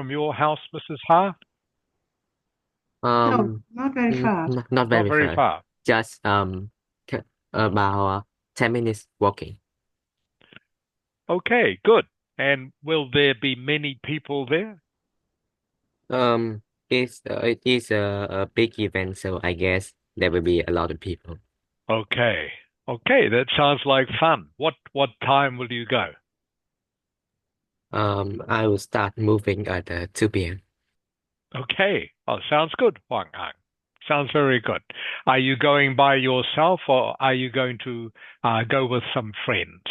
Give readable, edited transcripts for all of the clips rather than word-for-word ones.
from your house, Mrs. Ha? No, Um, not very far. Not Not very very far. far. Just about 10 minutes walking. Okay, good. And will there be many people there? Um, it is a big event, so I guess there will be a lot of people. Okay. Okay, that sounds like fun. What time will you go? I will start moving at 2 p.m. Okay. Oh, sounds good, Huang Ang. Sounds very good. Are you going by yourself or are you going to go with some friends?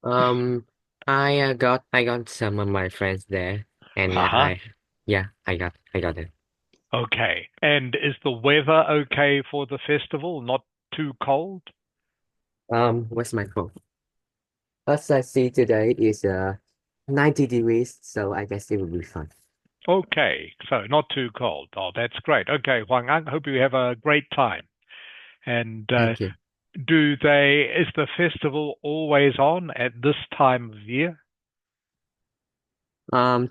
Um, I got some of my friends there, and Uh-huh. I got it. Okay. And is the weather okay for the festival? Not too cold? What's my phone? As I see today is 90 degrees, so I guess it will be fun. Okay. So not too cold. Oh, that's great. Okay, Huang Ang, hope you have a great time. And Thank you. is the festival always on at this time of year?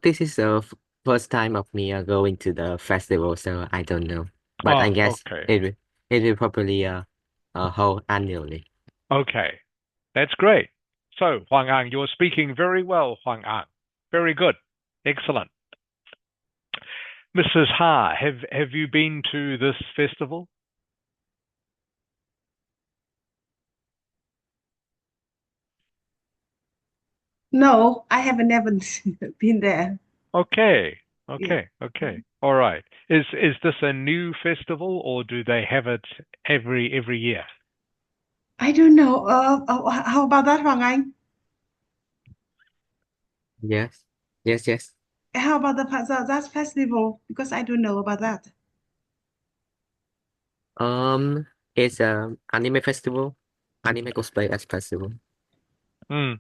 This is the first time of me going to the festival, so I don't know. But I Oh, guess okay. it will probably hold annually. Okay. That's great. So, Huang Ang, you're speaking very well, Huang Ang. Very good. Excellent. Mrs. Ha, have you been to this festival? No, I haven't never been there. Okay. Yeah. Okay. All right. Is this a new festival or do they have it every year? I don't know. How about that, Hoàng Anh? Yes, yes. How about that festival? Because I don't know about that. Um, it's a anime festival, anime cosplay as festival. Hmm.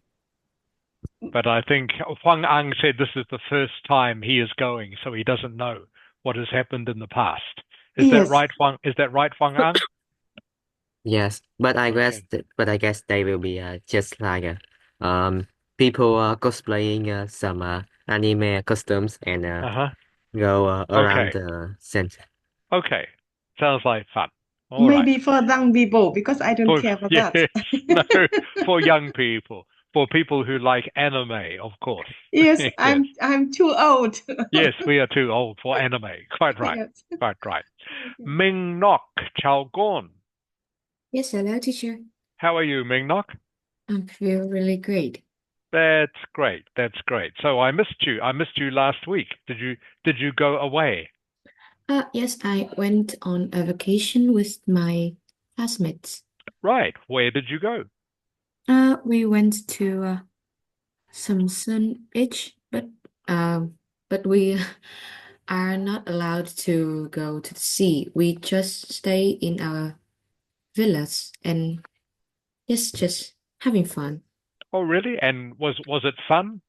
But I think Huang Ang said this is the first time he is going, so he doesn't know what has happened in the past. Is that Yes, right, Huang? Is that right, Huang Ang? Yes, Okay. but I guess they will be just like people cosplaying some anime costumes and Uh-huh. go around Okay. the center. Okay. Sounds like fun. All right. maybe for young people because I don't For care for yes, that. no, for young people, for people who like anime, of course. Yes, Yes. I'm too old. Yes, we are too old for anime. Quite right. Yes. Quite right. Okay. Ming Nok Chao Gon. Yes, hello, teacher. How are you, Ming Nok? I feel really great. That's great. That's great. So I missed you. I missed you last week. Did you go away? Yes, I went on a vacation with my classmates. Right. Where did you go? We went to Samson Beach, but we are not allowed to go to the sea. We just stay in our villas and yes, just having fun. Oh, really? And was it fun?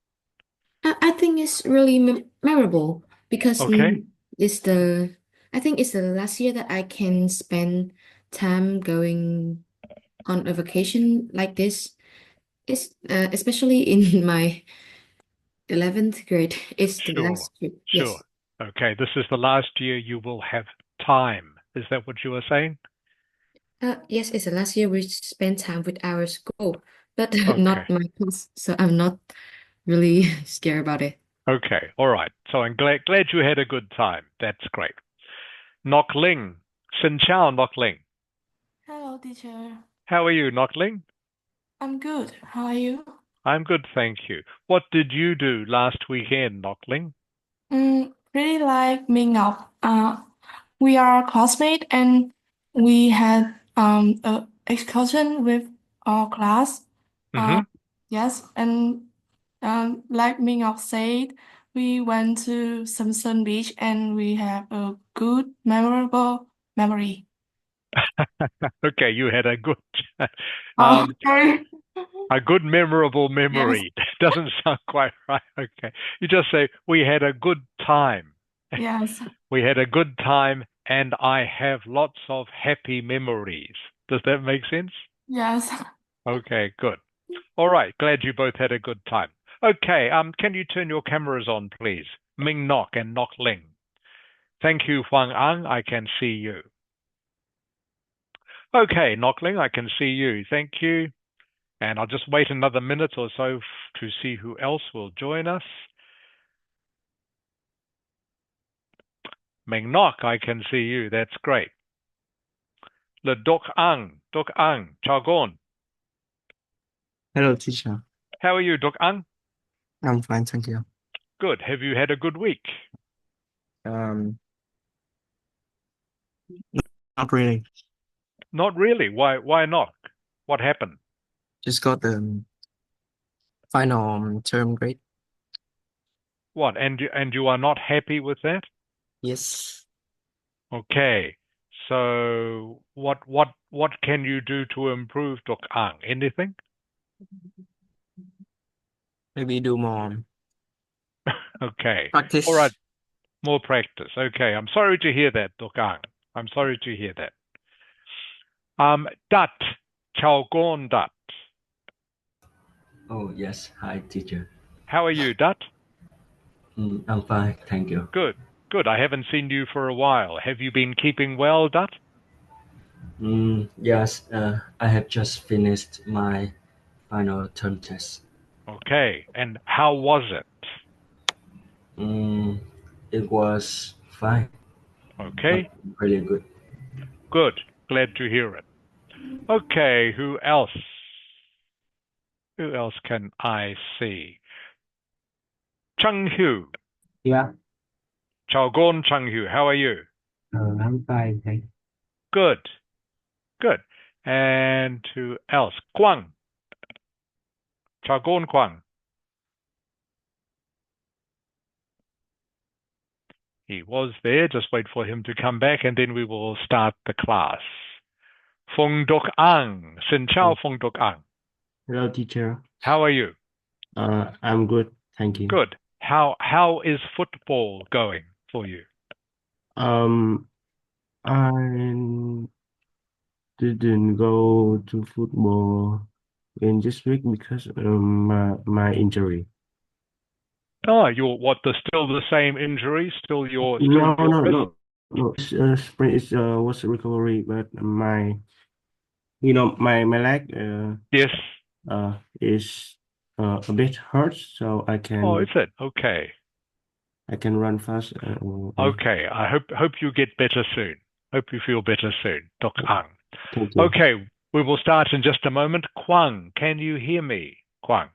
I think it's really memorable because Okay. it's the I think it's the last year that I can spend time going on a vacation like this. It's especially in my 11th grade. It's the Sure. last trip. Sure. Yes. Okay. This is the last year you will have time. Is that what you were saying? Yes, it's the last year we spend time with our school, but Okay. not my class. So I'm not really scared about it. Okay. All right. So I'm glad you had a good time. That's great. Nok Ling. Xin chao, Nok Ling. Hello, teacher. How are you, Nok Ling? I'm good. How are you? I'm good, thank you. What did you do last weekend, Nok Ling? Really like Ming Ngọc. We are classmates and we had a excursion with our class. Uh, Mm-hmm. yes, and like Ming Ngọc said, we went to Samson Beach and we have a good, memorable memory. Okay, you had a good, Oh, um, sorry. a good memorable Yes, memory. Doesn't sound quite right. Okay, you just say we had a good time. yes, We had a good time, and I have lots of happy memories. Does that make sense? yes. Okay, good. All right, glad you both had a good time. Okay, can you turn your cameras on, please? Ming Nok and Nok Ling. Thank you, Huang Ang. I can see you. Okay, Nok Ling, I can see you. Thank you. And I'll just wait another minute or so to see who else will join us. Ming Nok, I can see you. That's great. Le Dok Ang, Chao Gon. Hello, teacher. How are you, Dok Ang? I'm fine, thank you. Good. Have you had a good week? Um, Not really. Not really. Why not? What happened? Just got the final term grade. What? And you are not happy with that? Yes. Okay. So what can you do to improve, Dok Ang? Anything? Maybe do more Okay. practice. All right. More practice. Okay. I'm sorry to hear that, Dok Ang. I'm sorry to hear that. Dat. Chao Gon Dat. Oh, yes. Hi, teacher. How are you, Dat? I'm fine, thank you. Good. Good. I haven't seen you for a while. Have you been keeping well, Dat? Yes, I have just finished my final term test. Okay. And how was it? It was fine, Okay. not really good. Good. Glad to hear it. Okay. Who else? Who else can I see? Chung Hu. Yeah, Chao Gon Chung Hu. How are you? I'm fine, thanks. Good. Good. And who else? Kwang. Chao Gon Kwang. He was there. Just wait for him to come back, and then we will start the class. Fong Dok Ang. Xin Chao, Fong Dok Ang. Hello, teacher. How are you? I'm good, thank you. Good. How is football going for you? I didn't go to football in this week because my injury. Oh, still the same injury? Still your No, wrist? no. It's was recovery, but my leg Yes. is a bit hurt, so Oh, is it? Okay. I can run fast. Okay. I hope you get better soon. Hope you feel better soon, Dok Ang. Thank you. Okay, we will start in just a moment. Kwang, can you hear me? Kwang.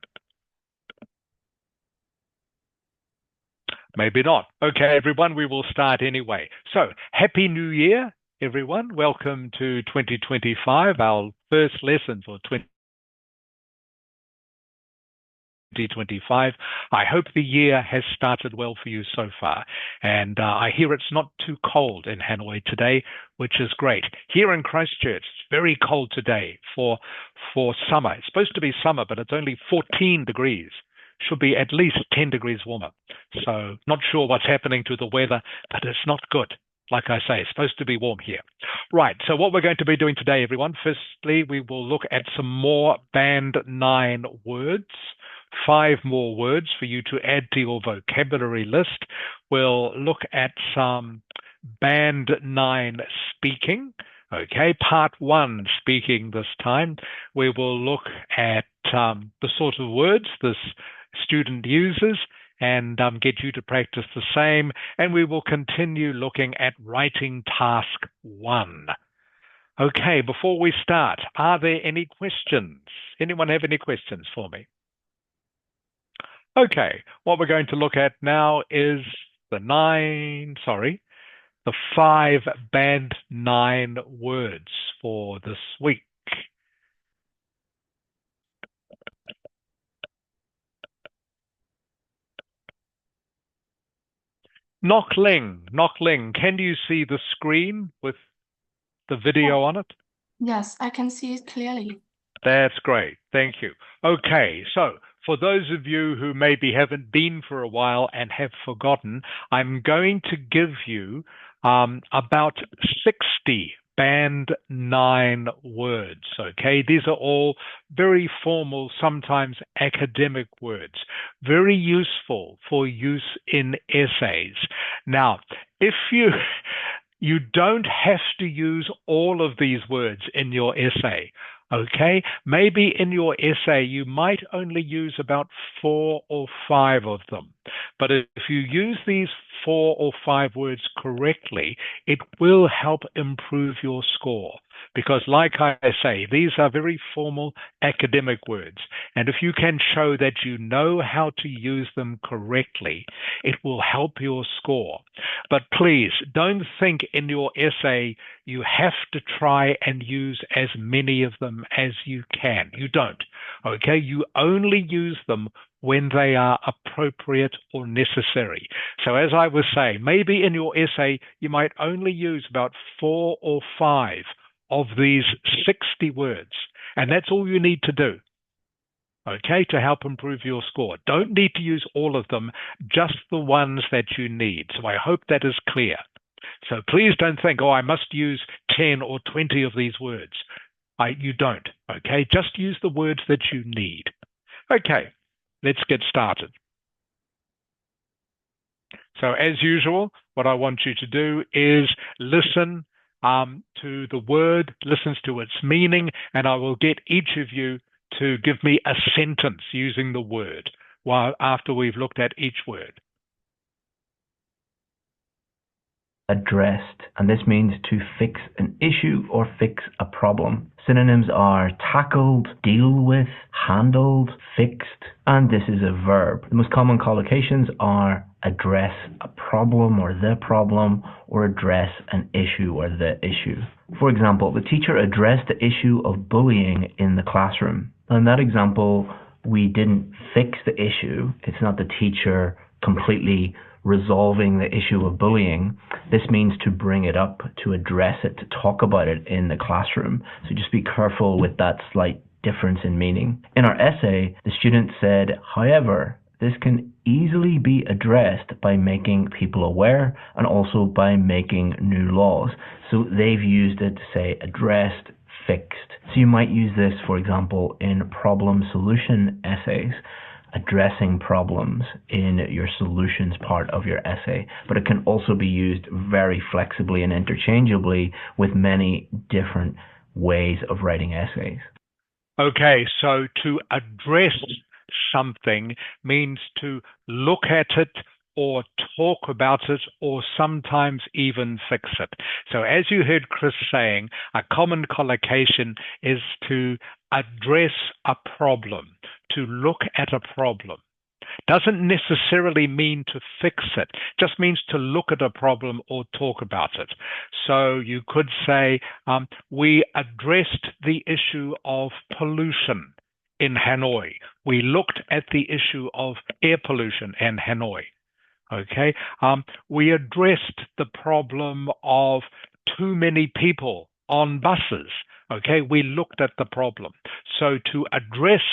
Maybe not. Okay, everyone, we will start anyway. So, Happy New Year, everyone. Welcome to 2025, our first lesson for 2025. I hope the year has started well for you so far. And I hear it's not too cold in Hanoi today, which is great. Here in Christchurch, it's very cold today for summer. It's supposed to be summer, but it's only 14 degrees. Should be at least 10 degrees warmer. So not sure what's happening to the weather, but it's not good. Like I say, it's supposed to be warm here. Right, so what we're going to be doing today, everyone, firstly, we will look at some more Band 9 words, 5 more words for you to add to your vocabulary list. We'll look at some Band 9 speaking. Okay, part 1 speaking this time. We will look at the sort of words this student uses and get you to practice the same. And we will continue looking at writing task 1. Okay, before we start, are there any questions? Anyone have any questions for me? Okay, what we're going to look at now is the 5 Band 9 words for this week. Nok Ling, can you see the screen with the video on it? Yes, I can see it clearly. That's great. Thank you. Okay, so for those of you who maybe haven't been for a while and have forgotten, I'm going to give you about 60 band 9 words. Okay, these are all very formal, sometimes academic words, very useful for use in essays. Now, if you don't have to use all of these words in your essay. Okay, maybe in your essay you might only use about 4 or 5 of them. But if you use these 4 or 5 words correctly, it will help improve your score. Because, like I say, these are very formal academic words. And if you can show that you know how to use them correctly, it will help your score. But please don't think in your essay you have to try and use as many of them as you can. You don't. Okay? You only use them when they are appropriate or necessary. So as I was saying, maybe in your essay you might only use about 4 or 5 of these 60 words, and that's all you need to do. Okay, to help improve your score. Don't need to use all of them, just the ones that you need. So I hope that is clear. So please don't think, oh, I must use 10 or 20 of these words. You don't, okay? Just use the words that you need. Okay, let's get started. So as usual, what I want you to do is listen to the word, listens to its meaning, and I will get each of you to give me a sentence using the word after we've looked at each word. Addressed, and this means to fix an issue or fix a problem. Synonyms are tackled, deal with, handled, fixed, and this is a verb. The most common collocations are address a problem or the problem, or address an issue or the issue. For example, the teacher addressed the issue of bullying in the classroom. In that example, we didn't fix the issue. It's not the teacher completely resolving the issue of bullying. This means to bring it up, to address it, to talk about it in the classroom. So just be careful with that slight difference in meaning. In our essay, the student said, however, this can easily be addressed by making people aware and also by making new laws. So they've used it to say addressed, fixed. So you might use this, for example, in problem solution essays, addressing problems in your solutions part of your essay, but it can also be used very flexibly and interchangeably with many different ways of writing essays. Okay, so to address something means to look at it or talk about it or sometimes even fix it. So as you heard Chris saying, a common collocation is to address a problem, to look at a problem. Doesn't necessarily mean to fix it, just means to look at a problem or talk about it. So you could say, we addressed the issue of pollution in Hanoi. We looked at the issue of air pollution in Hanoi. Okay, we addressed the problem of too many people on buses. Okay, we looked at the problem. So to address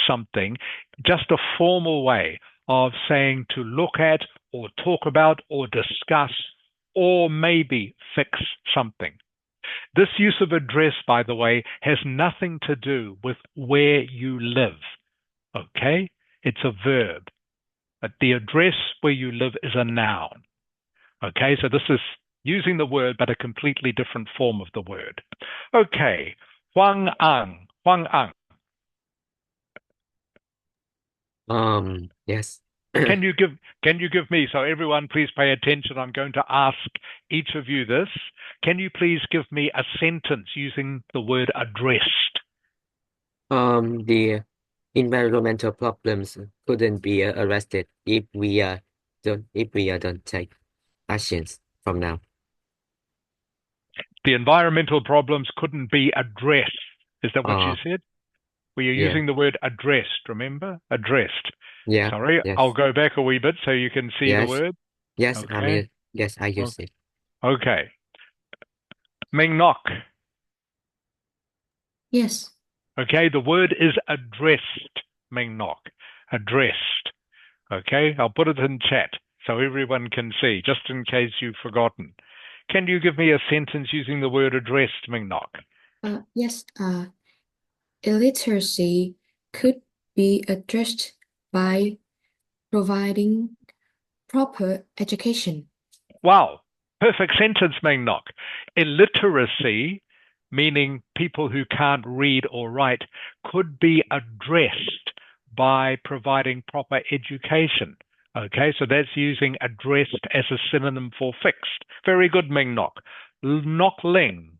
something, just a formal way of saying to look at or talk about or discuss or maybe fix something. This use of address, by the way, has nothing to do with where you live. Okay, it's a verb. But the address where you live is a noun. Okay, so this is using the word, but a completely different form of the word. Okay, Huang Ang. Huang Ang. Yes. Can you give me, so everyone please pay attention, I'm going to ask each of you this. Can you please give me a sentence using the word addressed? The environmental problems couldn't be arrested if we don't take actions from now. The environmental problems couldn't be addressed. Is that what you said? Well, you're using the word addressed, remember? Addressed. Yeah. Sorry, Yes. I'll go back a wee bit so you can see the word. Yes, Okay. I use it. Okay. Ming Nok. Yes. Okay, the word is addressed, Ming Nok. Addressed. Okay, I'll put it in chat so everyone can see, just in case you've forgotten. Can you give me a sentence using the word addressed, Ming Nok? Yes, illiteracy could be addressed by providing proper education. Wow, perfect sentence, Ming Nok. Illiteracy, meaning people who can't read or write, could be addressed by providing proper education. Okay, so that's using addressed as a synonym for fixed. Very good, Ming Nok. Nok Ling.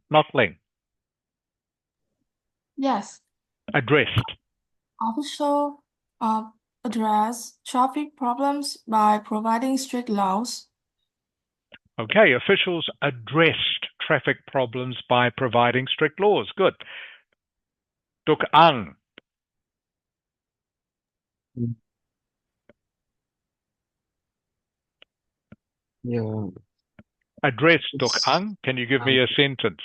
Yes. Addressed. Also, address traffic problems by providing strict laws. Okay, officials addressed traffic problems by providing strict laws. Good. Duk Ang. Yeah, Address Duk this Ang. Can you give me a sentence?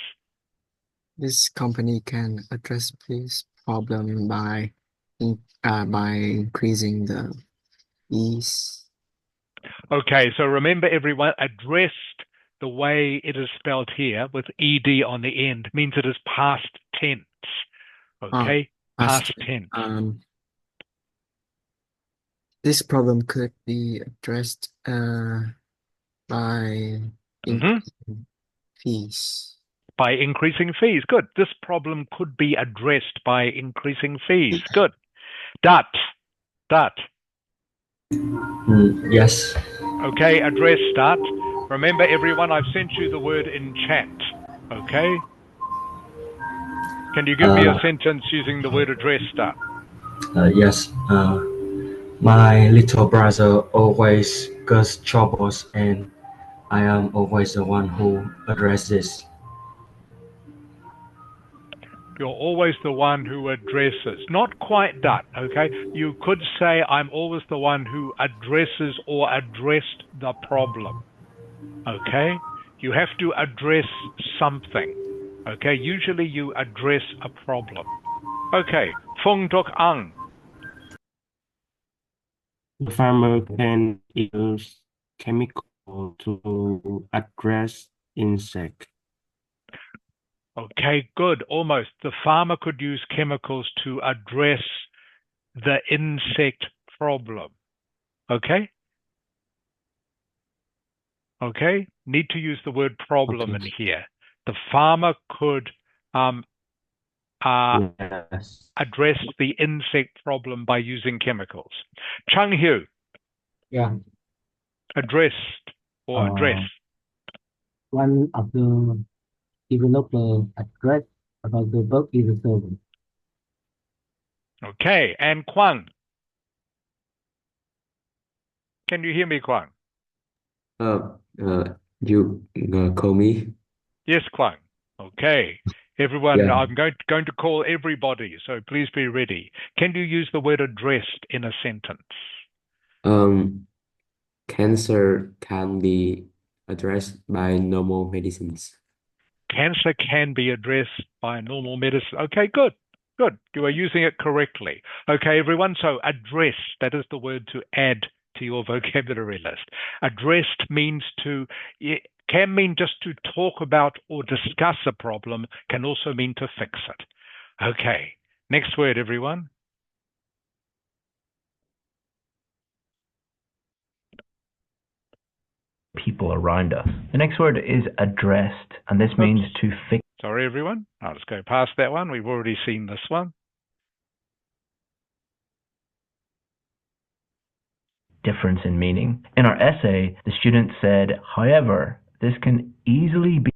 this company can address this problem by increasing the ease. Okay, so remember everyone, addressed the way it is spelled here with ed on the end means it is past tense. Okay, past tense. This problem could be addressed by increasing fees. By increasing fees. Good. This problem could be addressed by increasing fees. Good. Dat. Yes. Okay, address start. Remember everyone, I've sent you the word in chat. Okay? Can you give me a sentence using the word address start? Yes. My little brother always gets troubles, and I am always the one who addresses. You're always the one who addresses. Not quite that, okay? You could say I'm always the one who addresses or addressed the problem. Okay? You have to address something. Okay? Usually you address a problem. Okay. Fung Dok Ang. The farmer can use chemical to address insect. Okay, good. Almost. The farmer could use chemicals to address the insect problem. Okay? Okay? Need to use the word problem in here. The farmer could Yes. address the insect problem by using chemicals. Chung Hu. Yeah. Addressed or address. One of the developer address about the bug is a server. Okay, and Kwang. Can you hear me, Kwang? You call me? Yes, Kwang. Okay. Everyone, Yeah. I'm going to call everybody, so please be ready. Can you use the word addressed in a sentence? Cancer can be addressed by normal medicines. Cancer can be addressed by normal medicine. Okay, good. Good. You are using it correctly. Okay, everyone. So addressed, that is the word to add to your vocabulary list. Addressed means it can mean just to talk about or discuss a problem, can also mean to fix it. Okay, next word, everyone. People around us. The next word is addressed, and this means to fix. Sorry, everyone. I'll just go past that one. We've already seen this one. Difference in meaning. In our essay, the student said, however, this can easily be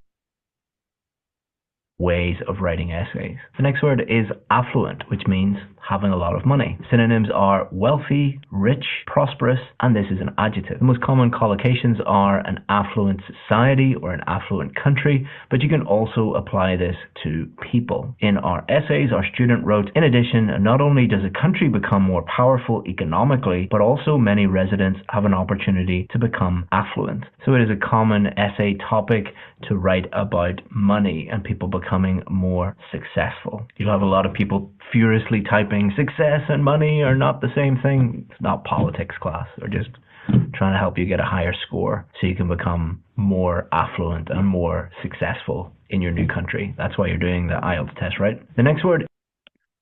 ways of writing essays. The next word is affluent, which means having a lot of money. Synonyms are wealthy, rich, prosperous, and this is an adjective. The most common collocations are an affluent society or an affluent country, but you can also apply this to people. In our essays, our student wrote, in addition, not only does a country become more powerful economically, but also many residents have an opportunity to become affluent. So it is a common essay topic to write about money and people becoming more successful. You'll have a lot of people furiously typing success and money are not the same thing. It's not politics class, they're just trying to help you get a higher score so you can become more affluent and more successful in your new country. That's why you're doing the IELTS test, right? The next word.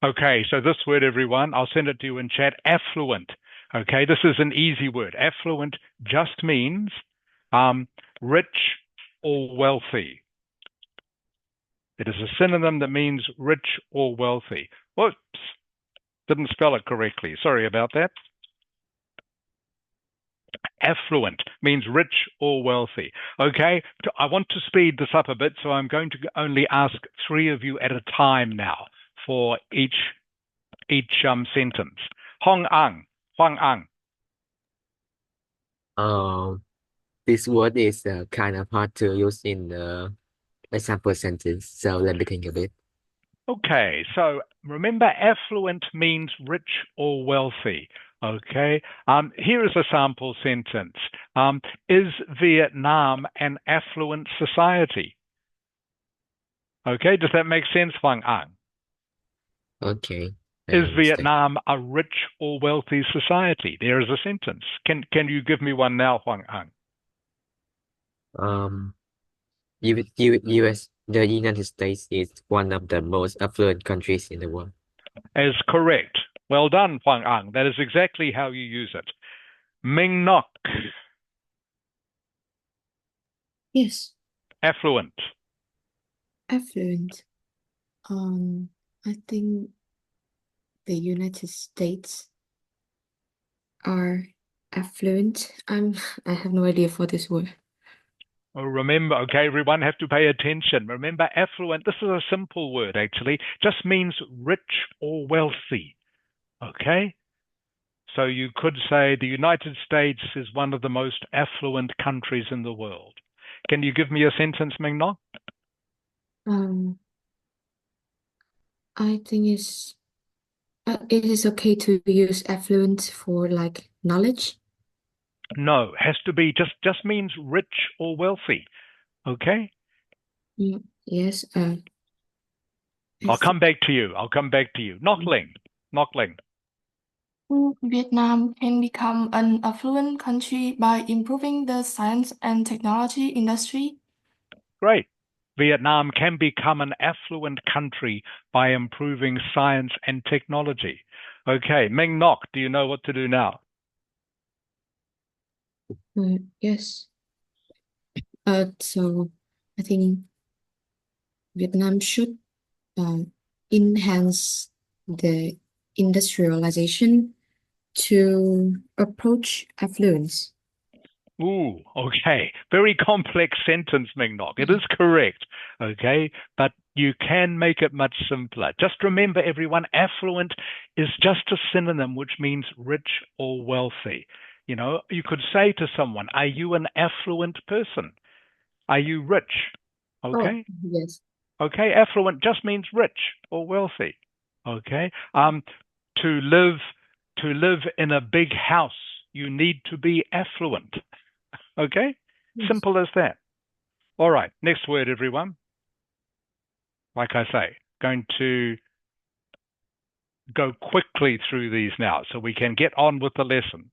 Okay, so this word, everyone, I'll send it to you in chat, affluent. Okay, this is an easy word. Affluent just means rich or wealthy. It is a synonym that means rich or wealthy. Whoops, didn't spell it correctly. Sorry about that. Affluent means rich or wealthy. Okay, I want to speed this up a bit, so I'm going to only ask 3 of you at a time now for each sentence. Hong Ang, Huang Ang. This word is kind of hard to use in the example sentence, so let me think a bit. Okay, so remember, affluent means rich or wealthy. Okay, here is a sample sentence. Is Vietnam an affluent society? Okay, does that make sense, Huang An? Okay, I Is understand. Vietnam a rich or wealthy society? There is a sentence. Can you give me one now, Huang An? The United States is one of the most affluent countries in the world. Is correct. Well done, Huang An. That is exactly how you use it. Ming Nok. Yes, Affluent. affluent. I think the United States are affluent. I have no idea for this word. Oh, remember, okay, everyone have to pay attention. Remember, affluent, this is a simple word actually, just means rich or wealthy. Okay? So you could say the United States is one of the most affluent countries in the world. Can you give me a sentence, Ming No? Um, I think it is okay to use affluent for like knowledge. No, has to be just means rich or wealthy. Okay? Yes. I'll come back to you. Knockling. Vietnam can become an affluent country by improving the science and technology industry. Great. Vietnam can become an affluent country by improving science and technology. Okay, Ming Nok, do you know what to do now? Yes. So I think Vietnam should enhance the industrialization to approach affluence. Ooh, okay. Very complex sentence, Ming Nok. It is correct, okay? But you can make it much simpler. Just remember, everyone, affluent is just a synonym which means rich or wealthy. You know, you could say to someone, are you an affluent person? Are you rich? Okay? Oh, yes. Okay, affluent just means rich or wealthy. Okay? To live in a big house, you need to be affluent. Okay? Yes. Simple as that. All right, next word, everyone. Like I say, going to go quickly through these now so we can get on with the lesson.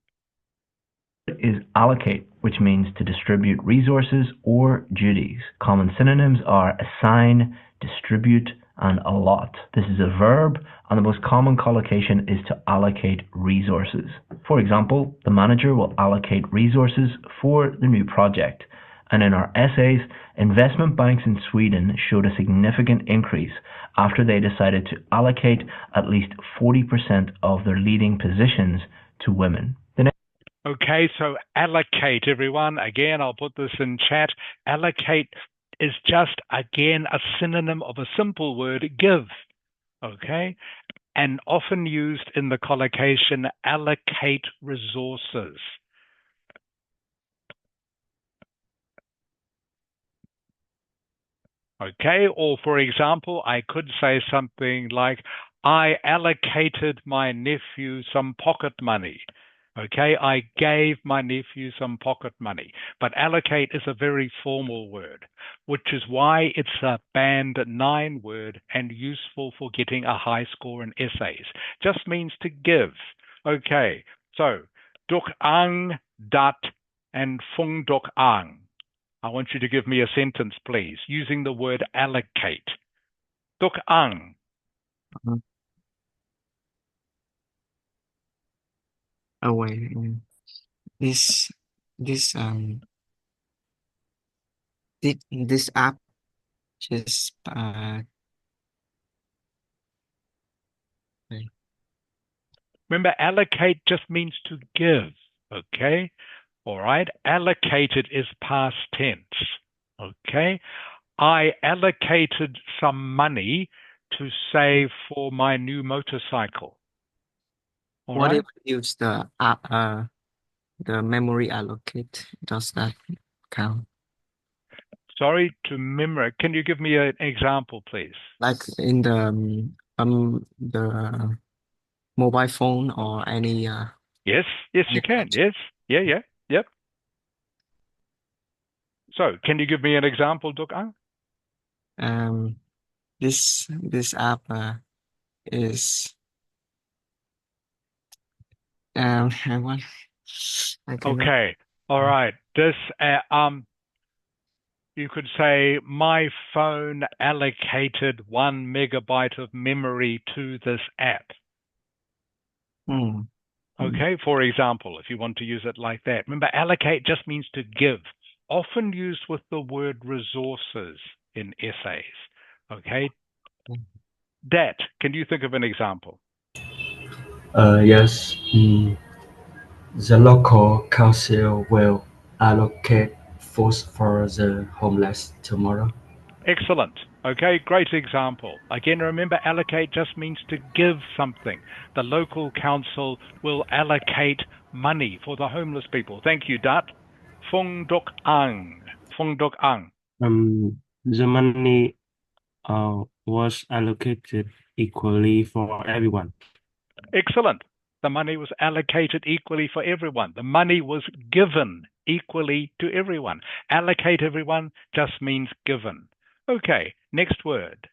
Is allocate, which means to distribute resources or duties. Common synonyms are assign, distribute, and allot. This is a verb, and the most common collocation is to allocate resources. For example, the manager will allocate resources for the new project. And in our essays, investment banks in Sweden showed a significant increase after they decided to allocate at least 40% of their leading positions to women. Okay, so allocate, everyone. Again, I'll put this in chat. Allocate is just, again, a synonym of a simple word, give. Okay? And often used in the collocation, allocate resources. Okay, or for example, I could say something like, I allocated my nephew some pocket money. Okay, I gave my nephew some pocket money. But allocate is a very formal word, which is why it's a band 9 word and useful for getting a high score in essays. Just means to give. Okay, so Duk Ang Dat, and Phung Dok Ang. I want you to give me a sentence, please, using the word allocate. Dok Ang. Oh wait, this this this app just wait. Remember, allocate just means to give, okay? All right, allocated is past tense, okay? I allocated some money to save for my new motorcycle. All What right? if we use the the memory allocate? Does that count? Sorry, to memory. Can you give me an example, please? Like in the mobile phone or any Yes, you can. apps. Yes, yep. So, can you give me an example, Duk Ang? This app is what I cannot. Okay, all right. This you could say my phone allocated 1 megabyte of memory to this app. Okay, for example, if you want to use it like that. Remember, allocate just means to give, often used with the word resources in essays. Okay? Dat, can you think of an example? Yes. The local council will allocate food for the homeless tomorrow. Excellent. Okay, great example. Again, remember, allocate just means to give something. The local council will allocate money for the homeless people. Thank you, Dat. Phung Dok Ang. Phung Dok Ang. The money was allocated equally for everyone. Excellent. The money was allocated equally for everyone. The money was given equally to everyone. Allocate everyone just means given. Okay, next word.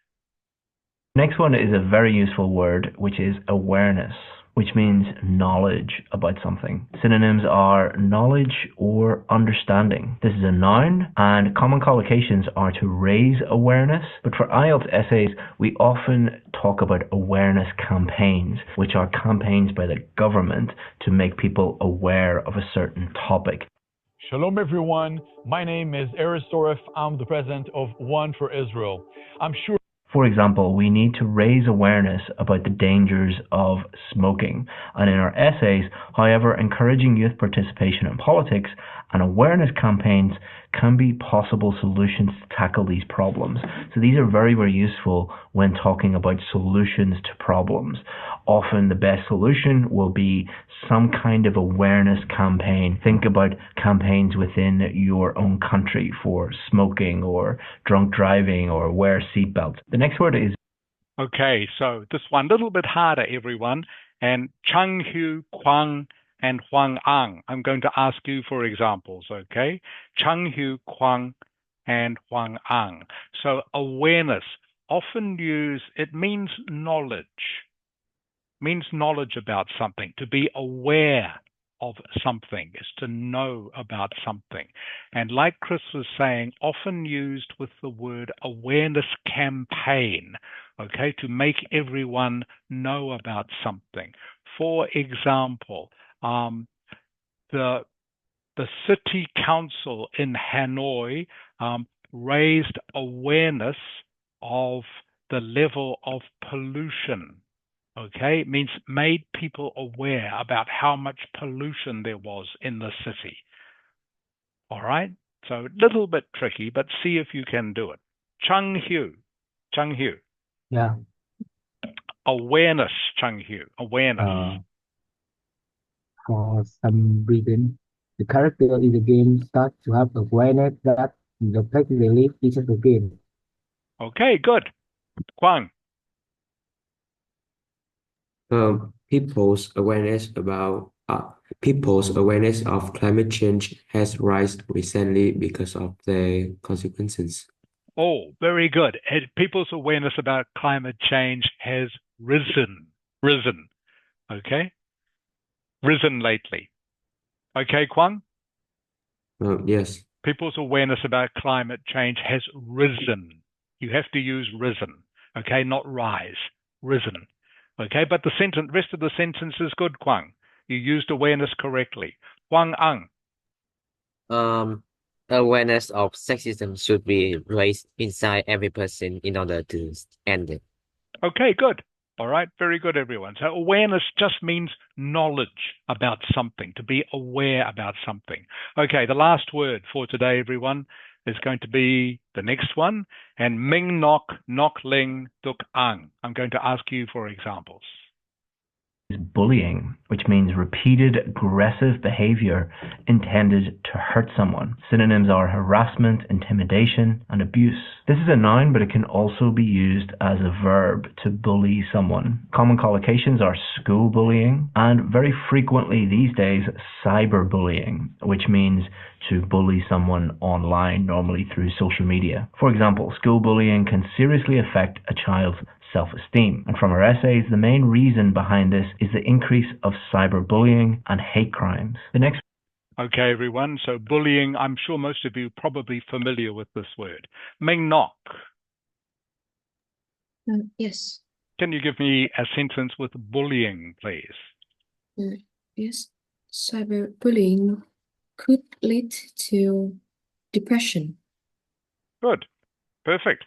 Next one is a very useful word, which is awareness, which means knowledge about something. Synonyms are knowledge or understanding. This is a noun, and common collocations are to raise awareness. But for IELTS essays, we often talk about awareness campaigns, which are campaigns by the government to make people aware of a certain topic. Shalom everyone, my name is Eris Soref. I'm the president of One for Israel. I'm sure. For example, we need to raise awareness about the dangers of smoking. And in our essays, however, encouraging youth participation in politics and awareness campaigns can be possible solutions to tackle these problems. So these are very, very useful when talking about solutions to problems. Often the best solution will be some kind of awareness campaign. Think about campaigns within your own country for smoking or drunk driving or wear seatbelts. The next word is. Okay, so this one a little bit harder, everyone. And Chang Hu, Kwang, and Huang Ang. I'm going to ask you for examples, okay? Chang Hu, Kwang, and Huang Ang. So awareness, often used, it means knowledge. Means knowledge about something. To be aware of something is to know about something. And like Chris was saying, often used with the word awareness campaign, okay, to make everyone know about something. For example, the city council in Hanoi raised awareness of the level of pollution. Okay, it means made people aware about how much pollution there was in the city. All right, so a little bit tricky, but see if you can do it. Chang Hu. Yeah. Awareness, Chang Hu. Awareness. For some reason, the character in the game starts to have awareness that the place they live is the game. Okay, good. Kwang. People's awareness of climate change has risen recently because of the consequences. Oh, very good. People's awareness about climate change has risen. Okay? Risen lately. Okay, Kwang? Yes. People's awareness about climate change has risen. You have to use risen, okay, not rise, risen. Okay, but the rest of the sentence is good, Kwang. You used awareness correctly. Kwang Ang. Awareness of sexism should be raised inside every person in order to end it. Okay, good. All right, very good, everyone. So awareness just means knowledge about something, to be aware about something. Okay, the last word for today, everyone, is going to be the next one. And Ming Nok, Nok Ling, Duk Ang. I'm going to ask you for examples. Is bullying, which means repeated aggressive behavior intended to hurt someone. Synonyms are harassment, intimidation, and abuse. This is a noun, but it can also be used as a verb to bully someone. Common collocations are school bullying and very frequently these days cyberbullying, which means to bully someone online, normally through social media. For example, school bullying can seriously affect a child's self-esteem. And from our essays, the main reason behind this is the increase of cyberbullying and hate crimes. The next Okay, everyone. So bullying, I'm sure most of you are probably familiar with this word. Ming Nok. Yes. Can you give me a sentence with bullying, please? Yes. Cyberbullying could lead to depression. Good. Perfect.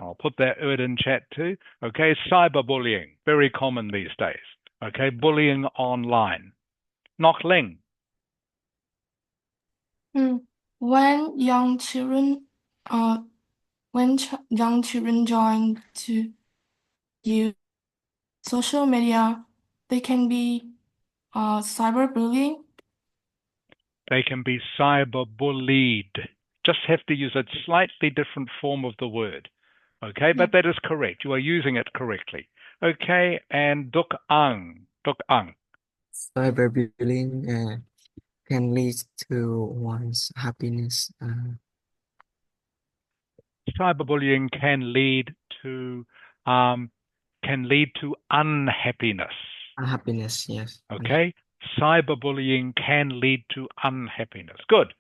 I'll put that word in chat too. Okay, cyberbullying, very common these days. Okay, bullying online. Nok Ling. When young children join to use social media, they can be cyberbullying. They can be cyberbullied. Just have to use a slightly different form of the word. Okay, but that is correct. You are using it correctly. Okay, and Duk Ang. Duk Ang. Cyberbullying can lead to one's happiness. Cyberbullying can lead to unhappiness. Unhappiness, yes. Okay, cyberbullying can lead to unhappiness. Good,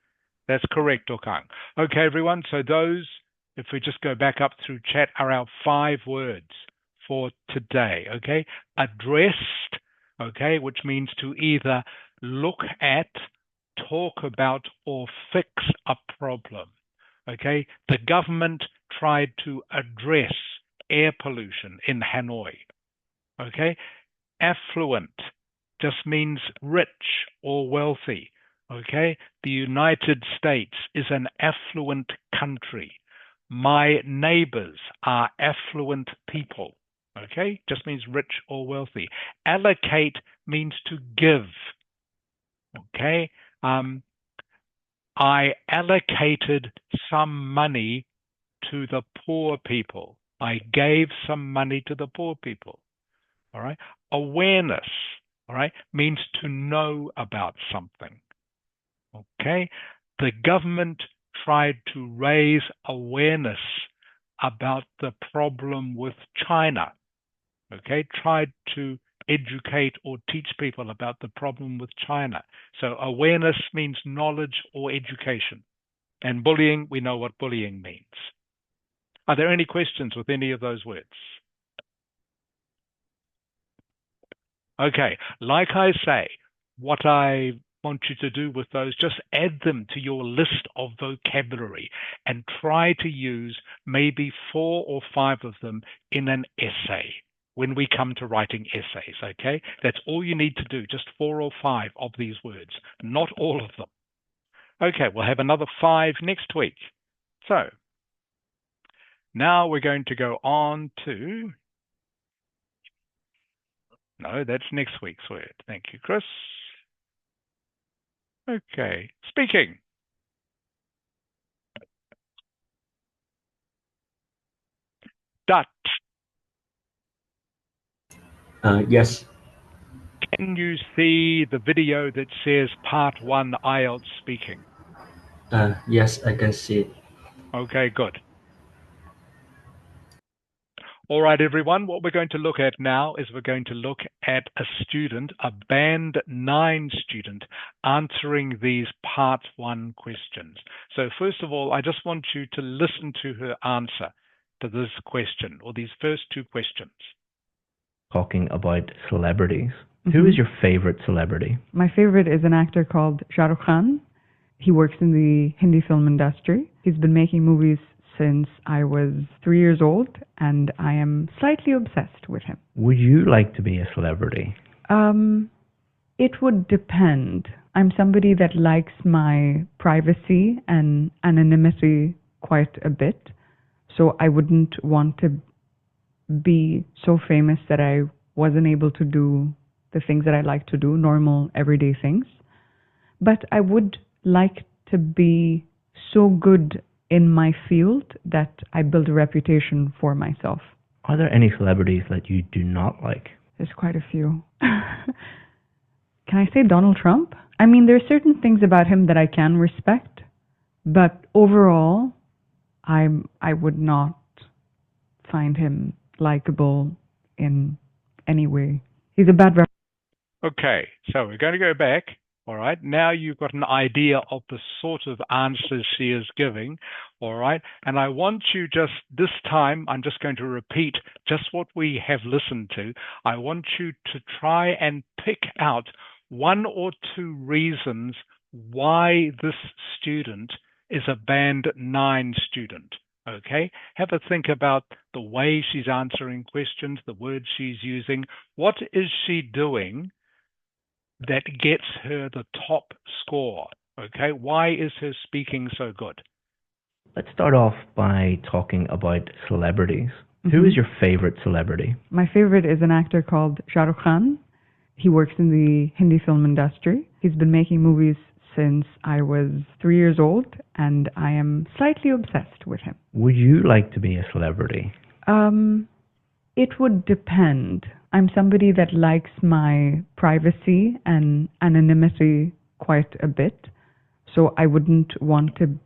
that's correct, Dokang. Okay, everyone. So those, if we just go back up through chat, are our 5 words for today. Okay, addressed. Okay, which means to either look at, talk about, or fix a problem. Okay, the government tried to address air pollution in Hanoi. Okay, affluent just means rich or wealthy. Okay, the United States is an affluent country. My neighbors are affluent people. Okay, just means rich or wealthy. Allocate means to give. Okay, I allocated some money to the poor people. I gave some money to the poor people. All right. Awareness, all right, means to know about something. Okay. The government tried to raise awareness about the problem with China. Okay. Tried to educate or teach people about the problem with China. So awareness means knowledge or education. And bullying, we know what bullying means. Are there any questions with any of those words? Okay, like I say, what I want you to do with those, just add them to your list of vocabulary and try to use maybe 4 or 5 of them in an essay when we come to writing essays, okay? That's all you need to do, just 4 or 5 of these words, not all of them. Okay, we'll have another 5 next week. So, now we're going to go on to... No, that's next week's word. Thank you, Chris. Okay, speaking. Dutch. Yes. Can you see the video that says Part 1 Ielts speaking? Yes, I can see it. Okay, good. All right, everyone, what we're going to look at now is we're going to look at a student, a Band 9 student, answering these Part 1 questions. So first of all, I just want you to listen to her answer to this question, or these first two questions. Talking about celebrities. Who is your favorite celebrity? My favorite is an actor called Shah Rukh Khan. He works in the Hindi film industry. He's been making movies since I was 3 years old, and I am slightly obsessed with him. Would you like to be a celebrity? It would depend. I'm somebody that likes my privacy and anonymity quite a bit, so I wouldn't want to be so famous that I wasn't able to do the things that I like to do, normal, everyday things. But I would like to be so good in my field that I build a reputation for myself. Are there any celebrities that you do not like? There's quite a few. Can I say Donald Trump? I mean, there are certain things about him that I can respect, but overall, I would not find him likable in any way. He's a bad Okay, so we're going to go back. All right, now you've got an idea of the sort of answers she is giving. All right, and I want you just this time, I'm just going to repeat just what we have listened to. I want you to try and pick out one or two reasons why this student is a Band 9 student. Okay, have a think about the way she's answering questions, the words she's using. What is she doing that gets her the top score? Okay, why is her speaking so good? Let's start off by talking about celebrities. Who is your favorite celebrity? My favorite is an actor called Shah Rukh Khan. He works in the Hindi film industry. He's been making movies since I was 3 years old, and I am slightly obsessed with him. Would you like to be a celebrity? It would depend. I'm somebody that likes my privacy and anonymity quite a bit, so I wouldn't want to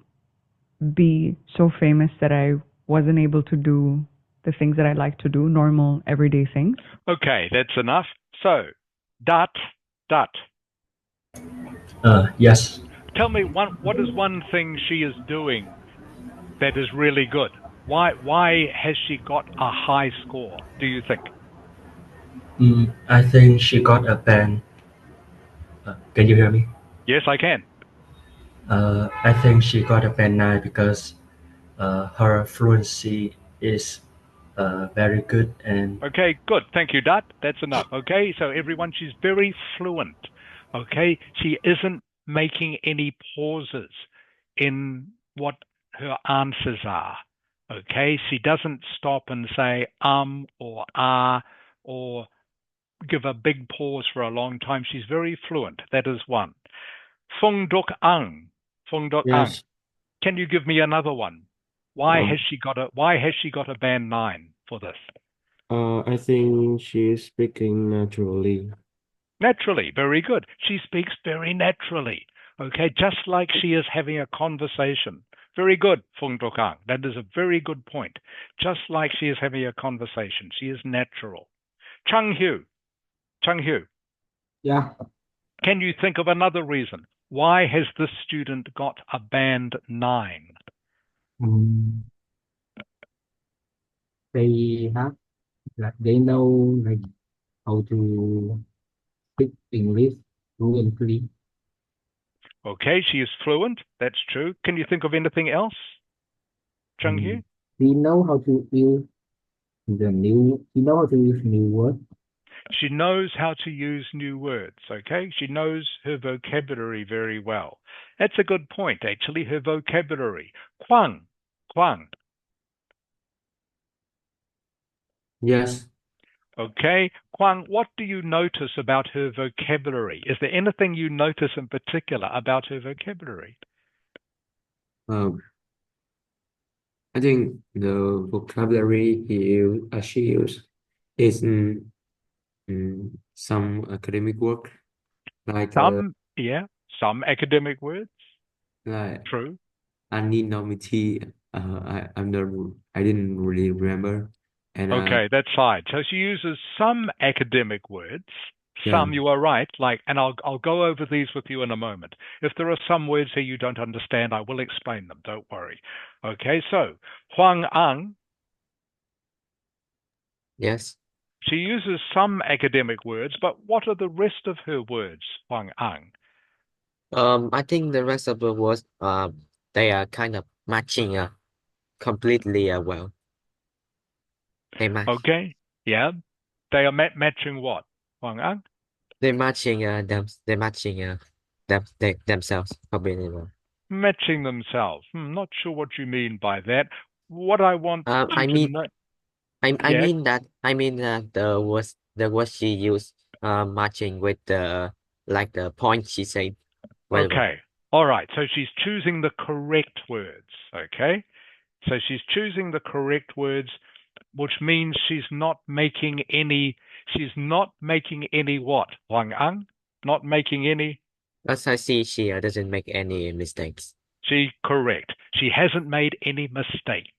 be so famous that I wasn't able to do the things that I like to do, normal, everyday things. Okay, that's enough. So, Dot. Yes. Tell me, what is one thing she is doing that is really good? Why has she got a high score, do you think? I think she got a band. Can you hear me? Yes, I can. I think she got a band 9 because her fluency is very good and Okay, good. Thank you, Dot. That's enough. Okay, so everyone, she's very fluent. Okay, she isn't making any pauses in what her answers are. Okay, she doesn't stop and say or ah or give a big pause for a long time. She's very fluent. That is one. Fung Duk Ang. Yes. Can you give me another one? Why has she got a band 9 for this? I think she is speaking naturally. Naturally, very good. She speaks very naturally. Okay, just like she is having a conversation. Very good, Fung Dokang. That is a very good point. Just like she is having a conversation. She is natural. Chung Hu. Yeah. Can you think of another reason? Why has this student got a band 9? They have they know how to speak English fluently. Okay, she is fluent. That's true. Can you think of anything else, Chung Hu? They know how to use new words. She knows how to use new words, okay? She knows her vocabulary very well. That's a good point, actually, her vocabulary. Kwang. Yes. Okay, Kwang, what do you notice about her vocabulary? Is there anything you notice in particular about her vocabulary? I think the vocabulary she used is some academic work, like Some academic words. like True. anonymity. I didn't really remember. And Okay, that's fine. So she uses some academic words. yeah, Some, you are right, and I'll go over these with you in a moment. If there are some words here you don't understand, I will explain them. Don't worry. Okay, so Huang Ang, yes. she uses some academic words, but what are the rest of her words, Huang Ang? I think the rest of the words, they are kind of matching, completely, well. They match. Okay, yeah, they are matching what, Huang Ang? They're matching, they're matching, themselves completely well. Matching themselves. Not sure what you mean by that. What I want you I to mean, know, I yeah, mean the words she used, matching with the point she said very well. okay. All right. So she's choosing the correct words. Okay. So she's choosing the correct words, which means she's not making any what? Wang Ang? Not making any? As I see, she doesn't make any mistakes. Correct. She hasn't made any mistakes.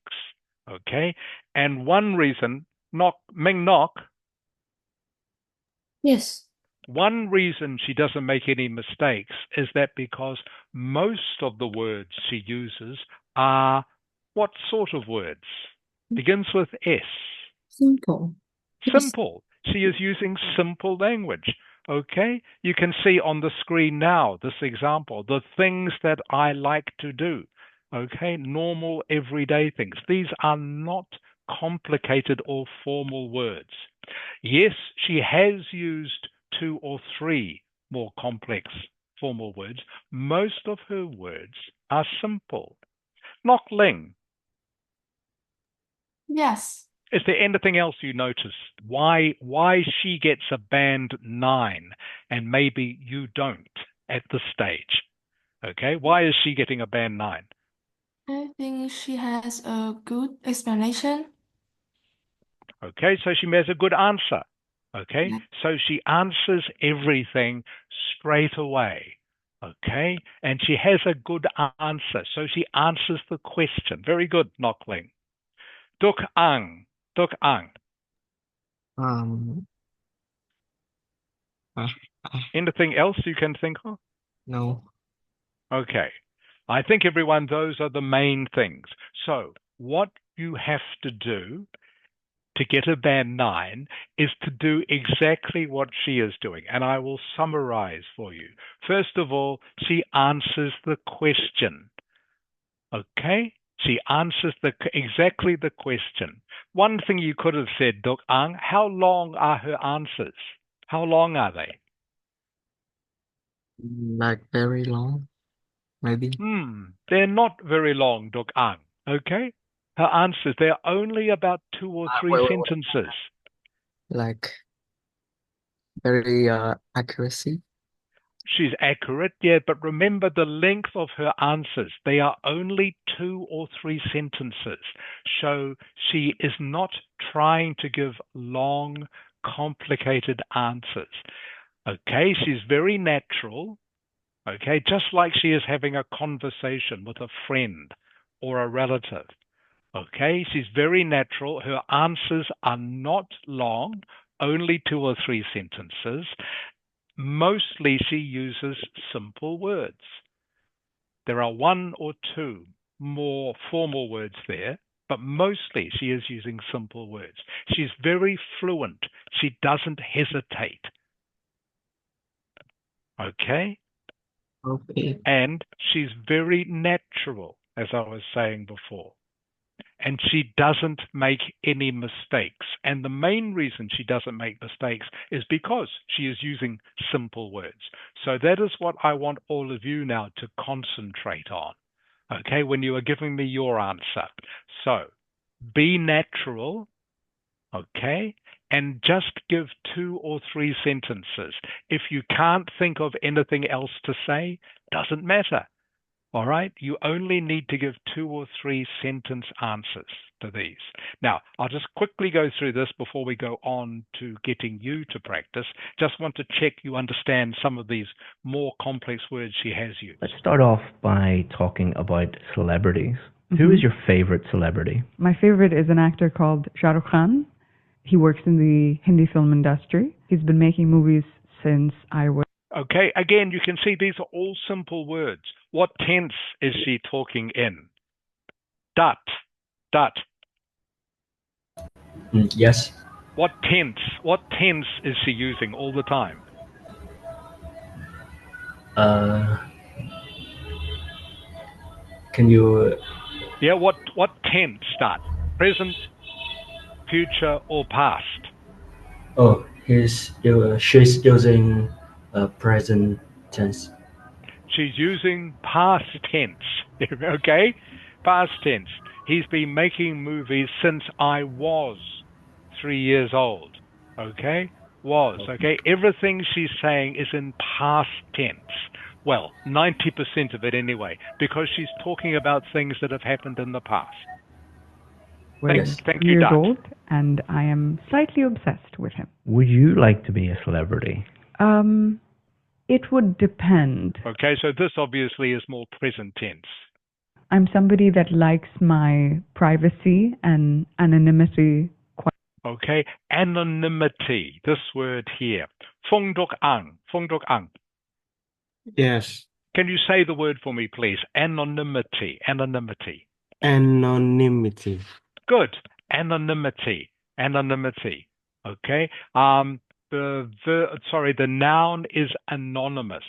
Okay. And one reason, Ming Nok, Yes. one reason she doesn't make any mistakes is that because most of the words she uses are what sort of words? Begins with S. Simple. Yes. Simple. She is using simple language. Okay? You can see on the screen now this example, the things that I like to do. Okay? Normal, everyday things. These are not complicated or formal words. Yes, she has used 2 or 3 more complex formal words. Most of her words are simple. Nok Ling, Yes. is there anything else you notice? Why she gets a band 9 and maybe you don't at this stage? Okay, why is she getting a band 9? I think she has a good explanation. Okay, so she has a good answer. Okay, Yeah. so she answers everything straight away. Okay, and she has a good answer. So she answers the question. Very good, Knockling. Duk Ang. Duk Ang. Um, uh, Anything else you can think of? no. Okay. I think everyone, those are the main things. So what you have to do to get a band 9 is to do exactly what she is doing. And I will summarize for you. First of all, she answers the question. Okay? She answers exactly the question. One thing you could have said, Duk Ang, how long are her answers? How long are they? Like very long, maybe. They're not very long, Duk Ang. Okay? Her answers, they're only about 2 or 3 Wait. sentences. Like very accuracy. She's accurate, yeah, but remember the length of her answers. They are only 2 or 3 sentences. So she is not trying to give long, complicated answers. Okay, she's very natural. Okay, just like she is having a conversation with a friend or a relative. Okay, she's very natural. Her answers are not long, only 2 or 3 sentences. Mostly she uses simple words. There are 1 or 2 more formal words there, but mostly she is using simple words. She's very fluent. She doesn't hesitate. Okay? Okay. And she's very natural, as I was saying before. And she doesn't make any mistakes. And the main reason she doesn't make mistakes is because she is using simple words. So that is what I want all of you now to concentrate on, okay, when you are giving me your answer. So be natural, okay, and just give 2 or 3 sentences. If you can't think of anything else to say, doesn't matter. All right, you only need to give 2 or 3 sentence answers to these. Now, I'll just quickly go through this before we go on to getting you to practice. Just want to check you understand some of these more complex words she has used. Let's start off by talking about celebrities. Who is your favorite celebrity? My favorite is an actor called Shah Rukh Khan. He works in the Hindi film industry. He's been making movies since I was. Okay, again, you can see these are all simple words. What tense is she talking in? Dat, dat. Yes. What tense is she using all the time? Can you? Yeah, what tense start? Present, future, or past? Oh, she's using present tense. She's using past tense. Okay? Past tense. He's been making movies since I was 3 years old. Okay? Was. Okay? Everything she's saying is in past tense. Well, 90% of it anyway, because she's talking about things that have happened in the past. Was Thank 3 you, years Dot. old, and I am slightly obsessed with him. Would you like to be a celebrity? It would depend. Okay, so this obviously is more present tense. I'm somebody that likes my privacy and anonymity quite. Okay, anonymity, this word here. Phong Duc Ang. Phong Duc Ang. Yes. Can you say the word for me, please? Anonymity. Anonymity. Anonymity. Good. Anonymity. Anonymity. Okay. The noun is anonymous.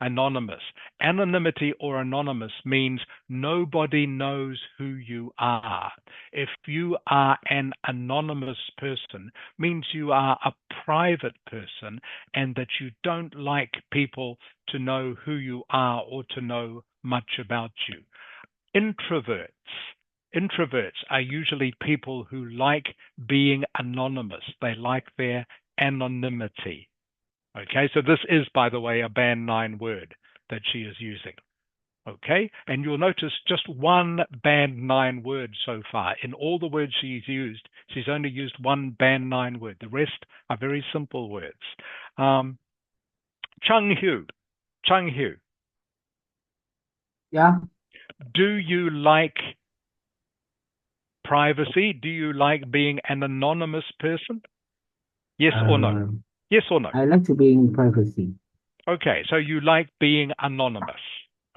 Anonymous. Anonymity or anonymous means nobody knows who you are. If you are an anonymous person, means you are a private person and that you don't like people to know who you are or to know much about you. Introverts are usually people who like being anonymous. They like their anonymity. Okay, so this is, by the way, a Band 9 word that she is using. Okay, and you'll notice just one Band 9 word so far. In all the words she's used, she's only used one Band 9 word. The rest are very simple words. Chung Hyu. Yeah. Do you like privacy? Do you like being an anonymous person? Yes or no? Yes or no? I like to be in privacy. Okay, so you like being anonymous.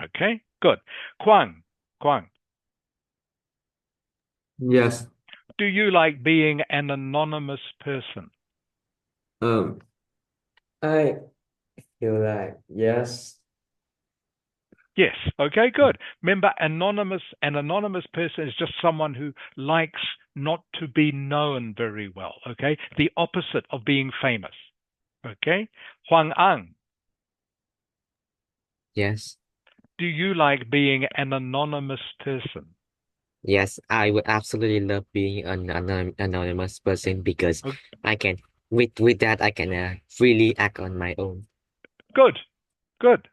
Okay, good. Kwang. Yes. Do you like being an anonymous person? I feel like yes. Yes. Okay, good. Remember, an anonymous person is just someone who likes not to be known very well. Okay, the opposite of being famous. Okay, Huang Ang. Yes. Do you like being an anonymous person? Yes, I would absolutely love being an anonymous person because I can with that I can freely act on my own. Good.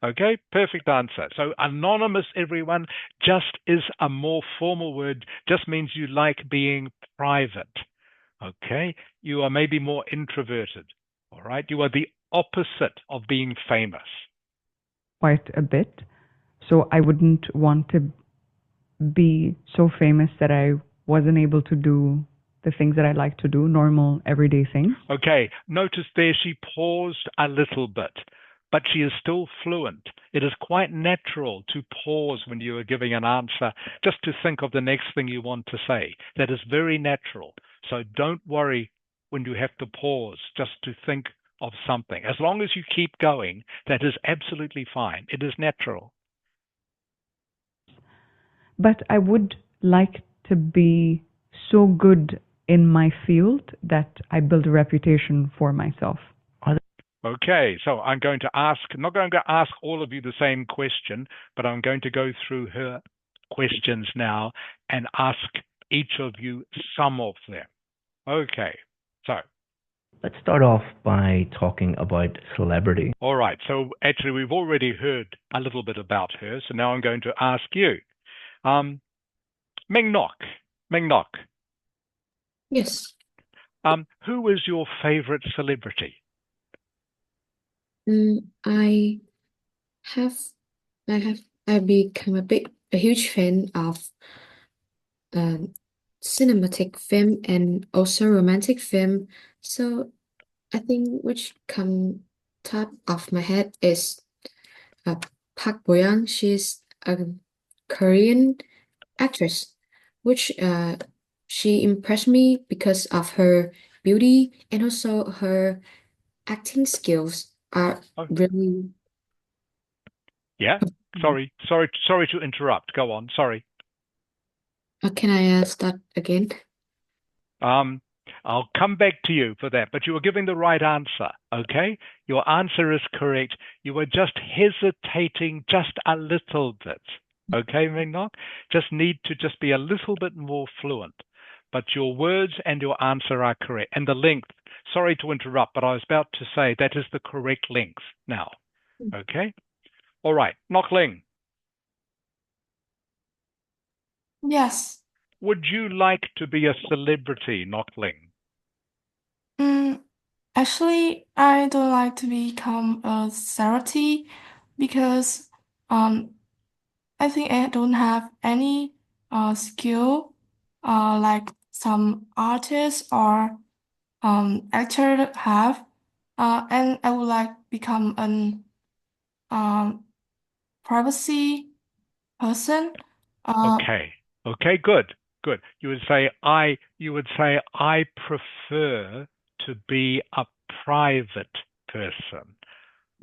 Okay, perfect answer. So anonymous, everyone, just is a more formal word, just means you like being private. Okay, you are maybe more introverted. All right, you are the opposite of being famous. Quite a bit. So I wouldn't want to be so famous that I wasn't able to do the things that I like to do, normal, everyday things. Okay, notice there she paused a little bit, but she is still fluent. It is quite natural to pause when you are giving an answer, just to think of the next thing you want to say. That is very natural. So don't worry when you have to pause just to think of something. As long as you keep going, that is absolutely fine. It is natural. But I would like to be so good in my field that I build a reputation for myself. Okay, so I'm going to ask, not going to ask all of you the same question, but I'm going to go through her questions now and ask each of you some of them. Okay, so. Let's start off by talking about celebrity. All right, so actually we've already heard a little bit about her, so now I'm going to ask you. Meng Nok. Yes. Who is your favorite celebrity? I have become a huge fan of cinematic film and also romantic film. So I think which come top of my head is Park Bo-young. She's a Korean actress, which she impressed me because of her beauty and also her acting skills are Oh, really. yeah. Sorry to interrupt. Go on. Sorry. Can I start again? I'll come back to you for that, but you were giving the right answer, okay? Your answer is correct. You were just hesitating just a little bit, okay, Mingnok? Just need to just be a little bit more fluent. But your words and your answer are correct. And the length, sorry to interrupt, but I was about to say that is the correct length now, okay? All right, Nockling, Yes. would you like to be a celebrity, Nockling? Actually, I don't like to become a celebrity because I think I don't have any skill like some artists or actor have. And I would like become an um privacy person. Okay. Okay, good. Good. You would say I prefer to be a private person.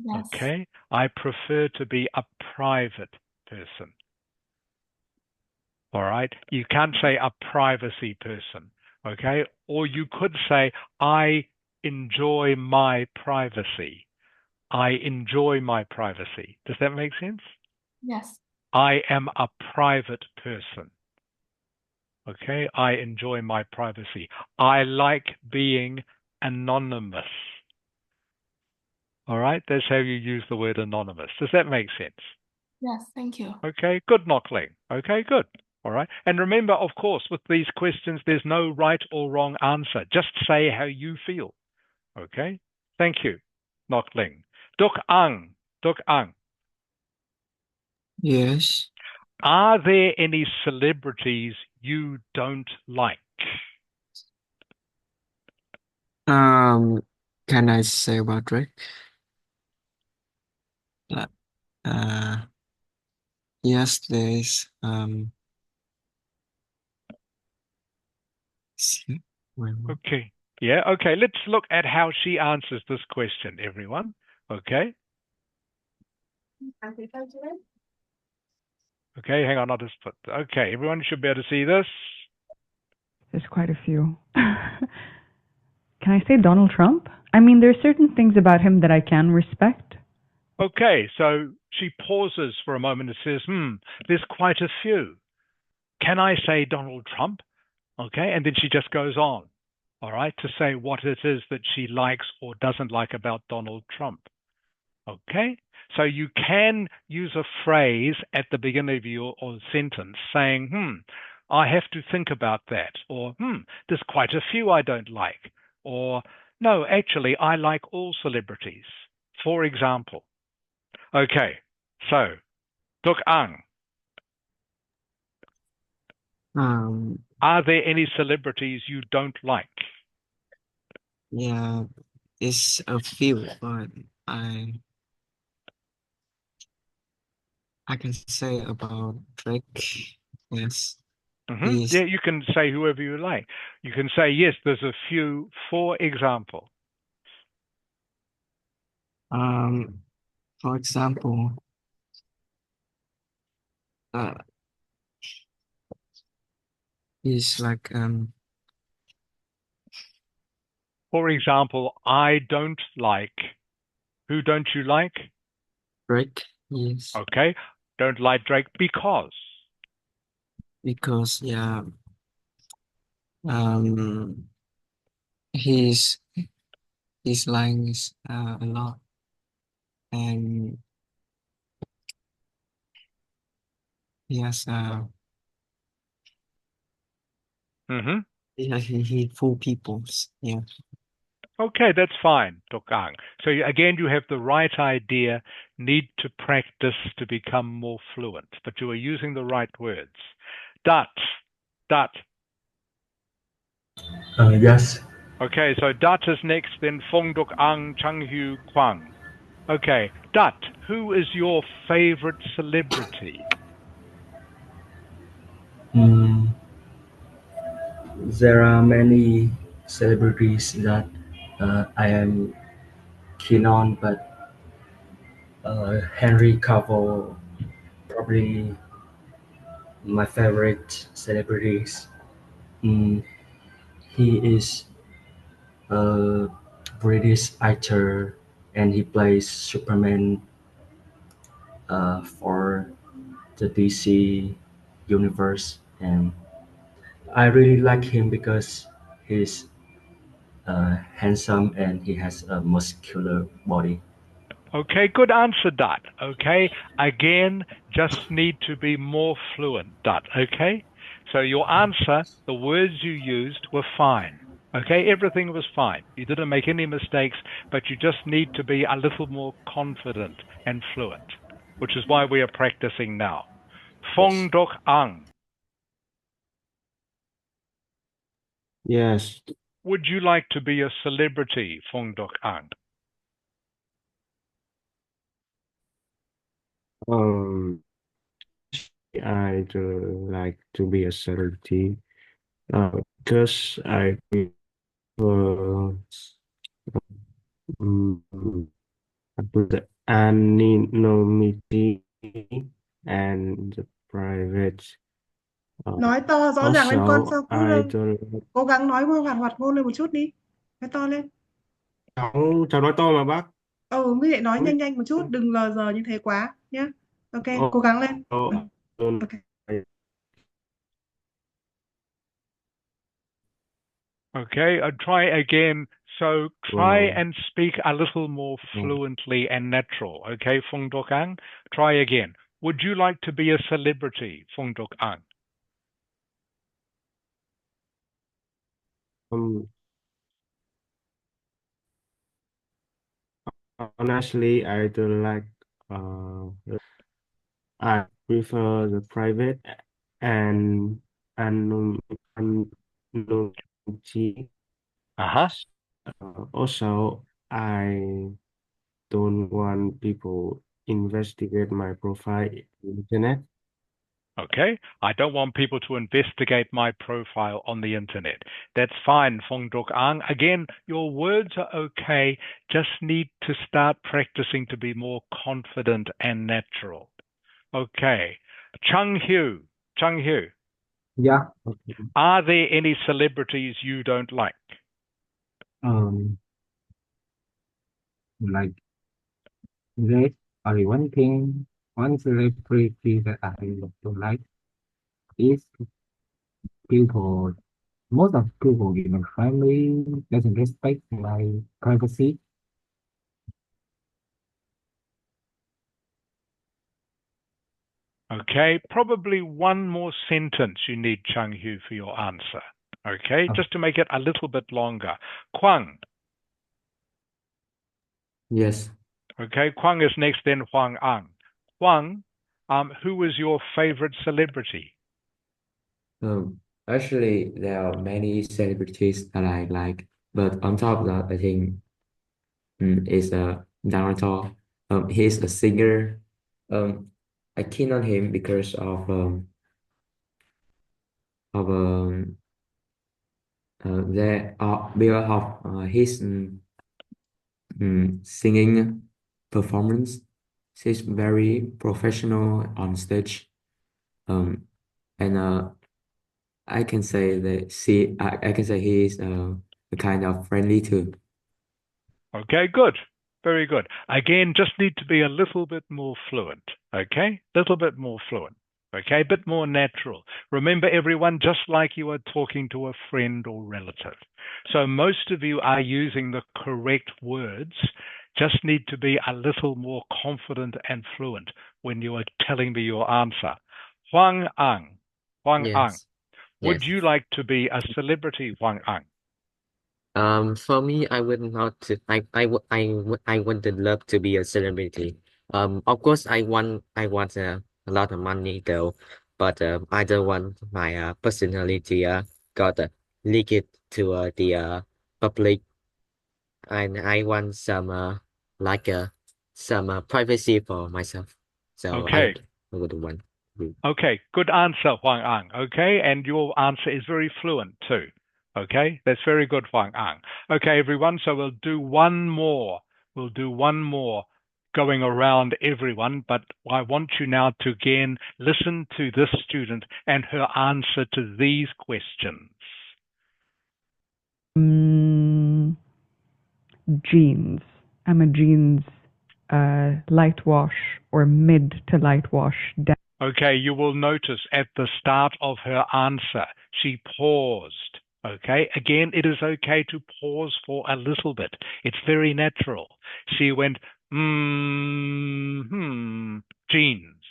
Yes. Okay? I prefer to be a private person. All right? You can't say a privacy person. Okay? Or you could say I enjoy my privacy. I enjoy my privacy. Does that make sense? Yes. I am a private person. Okay, I enjoy my privacy. I like being anonymous. All right, that's how you use the word anonymous. Does that make sense? Yes. Thank you. Okay, good, Knockling. Okay, good. All right. And remember, of course, with these questions, there's no right or wrong answer. Just say how you feel. Okay? Thank you, Knockling. Duk Ang. Duk Ang. Yes. Are there any celebrities you don't like? Can I say about Drake? Uh, uh, yes, there is wait, what? Okay. Yeah, okay. Let's look at how she answers this question, everyone. Okay. Okay, hang on, I'll just put okay, everyone should be able to see this. There's quite a few. Can I say Donald Trump? I mean, there are certain things about him that I can respect. Okay, so she pauses for a moment and says, there's quite a few. Can I say Donald Trump? Okay, and then she just goes on, all right, to say what it is that she likes or doesn't like about Donald Trump. Okay, so you can use a phrase at the beginning of your sentence saying, I have to think about that, or there's quite a few I don't like, or no, actually, I like all celebrities, for example. Okay, so, Duk Ang, Um, are there any celebrities you don't like? yeah, it's a few, but I can say about Drake. Yes, he's Yeah, you can say whoever you like. You can say, yes, there's a few, for example. For example, he's like For example, I don't like. Who don't you like? Drake. Yes, Okay, don't like Drake because. because yeah, um, he's lying a lot, and he has yeah, he fool people's yeah. Okay, that's fine, Tokang. So again, you have the right idea, need to practice to become more fluent, but you are using the right words. Dat, Dot. Yes. Okay, so Dot is next, then Fong Duk Ang, Chung Hu Kwang. Okay, Dot, who is your favorite celebrity? Mm, there are many celebrities that I am keen on, but Henry Cavill probably my favorite celebrities. Mm, he is a British actor and he plays Superman for the DC universe, and I really like him because he's handsome and he has a muscular body. Okay, good answer, Dot. Okay, again, just need to be more fluent, Dot. Okay, so your answer, the words you used were fine. Okay, everything was fine. You didn't make any mistakes, but you just need to be a little more confident and fluent, which is why we are practicing now. Yes. Fong Dok Ang, Yes. would you like to be a celebrity, Fong Dok Ang? Um, I'd like to be a celebrity because I prefer um, the anonymity and the private. Nói to rõ ràng lên con, Also, sao cứ I don't. cố gắng nói hoạt hoạt ngôn lên một chút đi. Nói to lên. Cháu nói to mà bác. Mới lại nói nhanh nhanh một chút, đừng lờ giờ như thế quá nhé. Ok, cố gắng lên. Ok. Okay, I'll try again. So try and speak a little more fluently and natural. Okay, Fung Dok Ang, try again. Would you like to be a celebrity, Fung Dok Ang? Honestly, I don't like. I prefer the private and anonymity. Uh-huh. Also, I don't want people investigate my profile in the internet. Okay, I don't want people to investigate my profile on the internet. That's fine, Fong Duk Ang. Again, your words are okay, just need to start practicing to be more confident and natural. Okay, Chung Hu. Chung Hu, Yeah. are there any celebrities you don't like? Like there's only one thing, one celebrity that I don't like is people. Most of people in my family doesn't respect my privacy. Okay, probably one more sentence you need, Chung Hu, for your answer. Okay, just to make it a little bit longer. Kwang. Yes. Okay, Kwang is next, then Huang Ang. Huang, who is your favorite celebrity? Actually, there are many celebrities that I like, but on top of that, I think is Naruto. He's a singer. I keen on him because of there are because of his singing performance. He's very professional on stage. And I can say that I can say he is kind of friendly too. Okay, good. Very good. Again, just need to be a little bit more fluent. Okay? Little bit more fluent. Okay? A bit more natural. Remember, everyone, just like you are talking to a friend or relative. So most of you are using the correct words, just need to be a little more confident and fluent when you are telling me your answer. Huang Ang. Huang Ang. Yes. Would Yes. you like to be a celebrity, Huang Ang? For me, I would not. I would love to be a celebrity. Of course, I want a lot of money though, but either one, my personality got leaked to the public, and I want some like some privacy for myself. So Okay. I would want. Okay, good answer, Huang Ang. Okay, and your answer is very fluent too. Okay, that's very good, Huang Ang. Okay, everyone, so we'll do one more. We'll do one more going around everyone, but I want you now to again listen to this student and her answer to these questions. Jeans. I'm a jeans light wash or mid to light wash. Okay, you will notice at the start of her answer, she paused. Okay, again, it is okay to pause for a little bit. It's very natural. She went, jeans.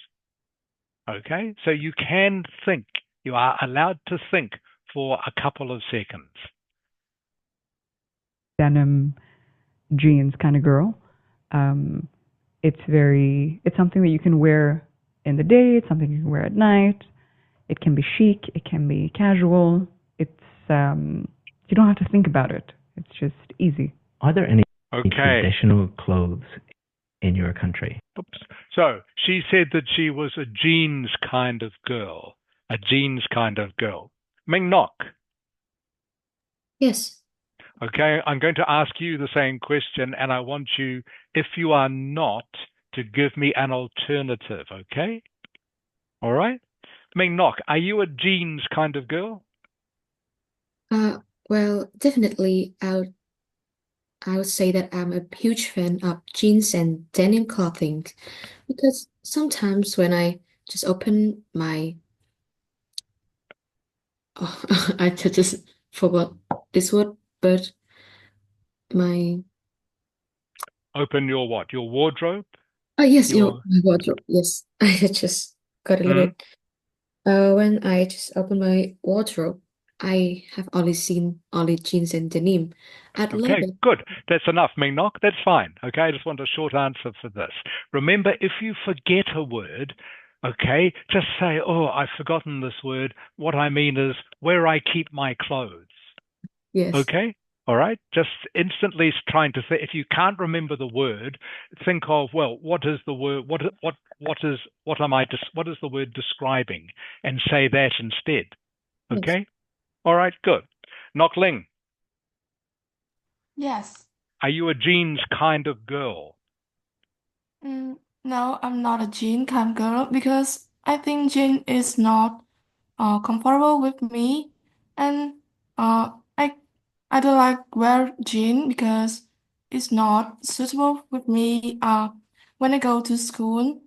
Okay, so you can think. You are allowed to think for a couple of seconds. Denim jeans kind of girl. It's something that you can wear in the day. It's something you can wear at night. It can be chic. It can be casual. It's you don't have to think about it. It's just easy. Are there any Okay. traditional clothes in your country? Oops. So she said that she was a jeans kind of girl. A jeans kind of girl. Ming Nok. Yes. Okay, I'm going to ask you the same question, and I want you, if you are not, to give me an alternative, okay? All right? Ming Nok, are you a jeans kind of girl? Well, definitely, I would say that I'm a huge fan of jeans and denim clothing because sometimes when I just open my I just forgot this word, but my Open your what? Your wardrobe? yes, Your my wardrobe. Yes, I just got a little bit. When I just open my wardrobe, I have only seen only jeans and denim. I'd love Okay, it. good. That's enough, Ming Nok. That's fine. Okay, I just want a short answer for this. Remember, if you forget a word, okay, just say, oh, I've forgotten this word. What I mean is where I keep my clothes. Yes. Okay? All right? Just instantly trying to think. If you can't remember the word, think of, well, what is the word? What is the word describing? And say that instead. Okay? Yes. All right, good. Nok Ling, Yes. are you a jeans kind of girl? No, I'm not a jean kind of girl because I think jean is not comfortable with me, and I don't like wear jean because it's not suitable with me. When I go to school,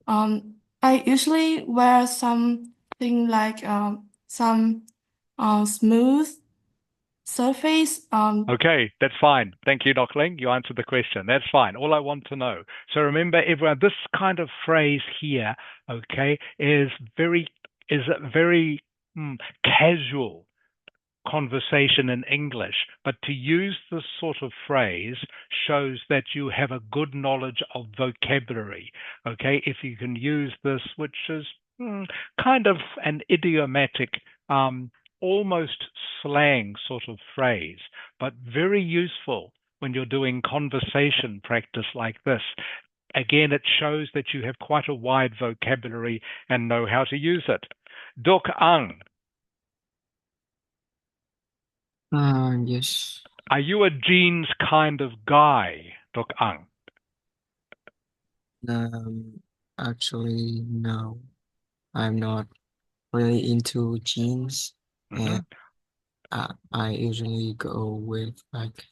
I usually wear something like some smooth surface. Okay, that's fine. Thank you, Knockling. You answered the question. That's fine. All I want to know. So remember, everyone, this kind of phrase here, okay, is a very casual conversation in English, but to use this sort of phrase shows that you have a good knowledge of vocabulary. Okay, if you can use this, which is kind of an idiomatic, almost slang sort of phrase, but very useful when you're doing conversation practice like this. Again, it shows that you have quite a wide vocabulary and know how to use it. Dok Ang, Yes. are you a jeans kind of guy, Dok Ang? Actually, no. I'm not really into jeans, and I usually go with like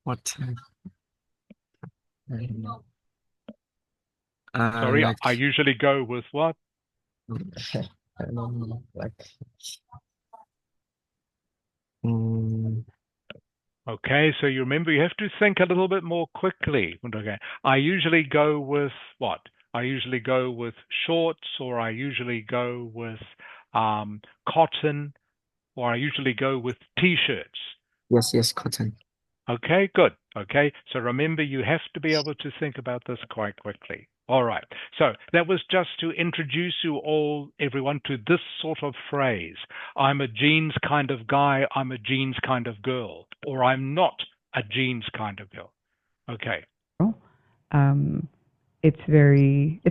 what type? I don't know. Sorry, Like I usually go with what? I don't know, like Okay, so you remember you have to think a little bit more quickly. Okay, I usually go with what? I usually go with shorts, or I usually go with cotton, or I usually go with t-shirts. yes, cotton. Okay, good. Okay, so remember you have to be able to think about this quite quickly. All right. So that was just to introduce you all, everyone, to this sort of phrase. I'm a jeans kind of guy. I'm a jeans kind of girl. Or I'm not a jeans kind of girl. Okay. Um, it's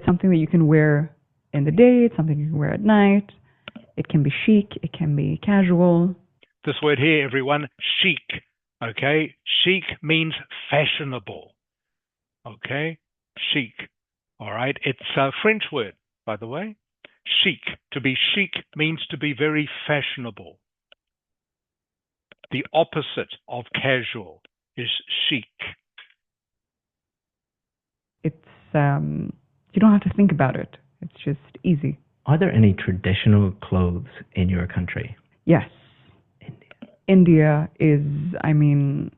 something that you can wear in the day. It's something you can wear at night. It can be chic. It can be casual. This word here, everyone, chic. Okay. Chic means fashionable. Okay. Chic. All right. It's a French word, by the way. Chic. To be chic means to be very fashionable. The opposite of casual is chic. It's you don't have to think about it. It's just easy. Are there any traditional clothes in your country? Yes. India is, I mean,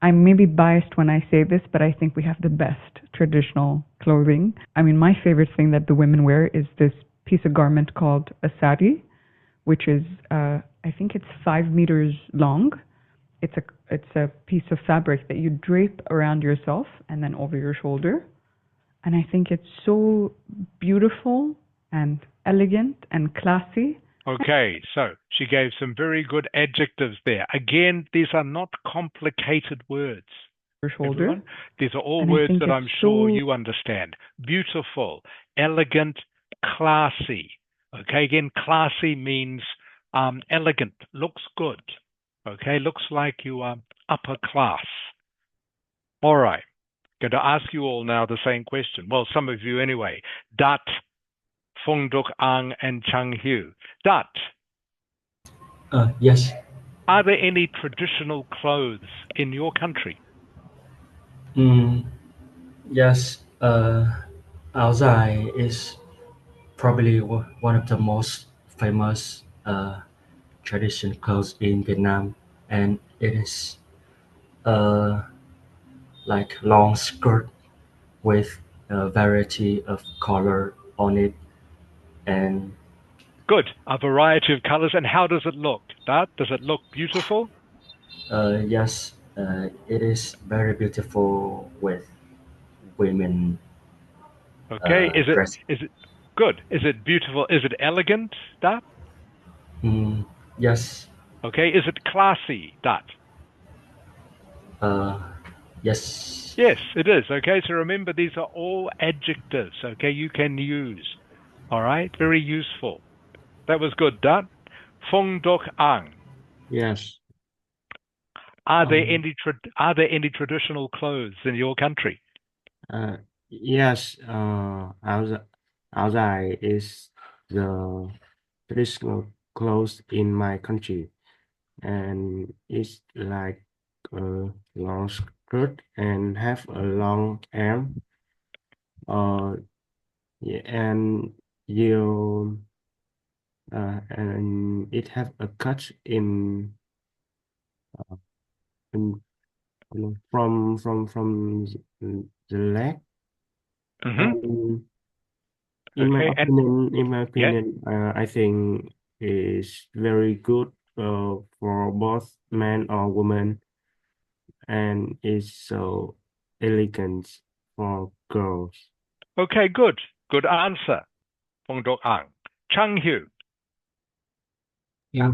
I'm maybe biased when I say this, but I think we have the best traditional clothing. I mean, my favorite thing that the women wear is this piece of garment called a sari, which is, I think it's 5 meters long. It's a piece of fabric that you drape around yourself and then over your shoulder. And I think it's so beautiful and elegant and classy. Okay, so she gave some very good adjectives there. Again, these are not complicated words. Your shoulder. Everyone. These are all And I words think that it's I'm sure so- you understand. Beautiful, elegant, classy. Okay, again, classy means elegant, looks good. Okay, looks like you are upper class. All right, going to ask you all now the same question. Well, some of you anyway. Dat, Phong Duc Ang, and Chang Hu. Dat, Yes. are there any traditional clothes in your country? Yes. Áo dài is probably one of the most famous tradition clothes in Vietnam, and it is like long skirt with a variety of color on it, and Good, a variety of colors. And how does it look? Dat, does it look beautiful? yes, it is very beautiful with women Okay, dressed. is it good? Is it beautiful? Is it elegant? Dat? Yes. Okay, is it classy? Dat? Yes. Yes, it is. Okay, so remember these are all adjectives. Okay, you can use. All right, very useful. That was good, Dat. Phong Duc Ang. Yes. Are there any traditional clothes in your country? Yes. Outside is the traditional clothes in my country, and it's like a long skirt and have a long arm. Yeah, and you and it have a cut in from the leg. Mm-hmm. In my Okay, and yeah. opinion, I think is very good for both men or women, and is so elegant for girls. Okay, good. Good answer, Phong Duc Ang. Chang Hu. Yeah.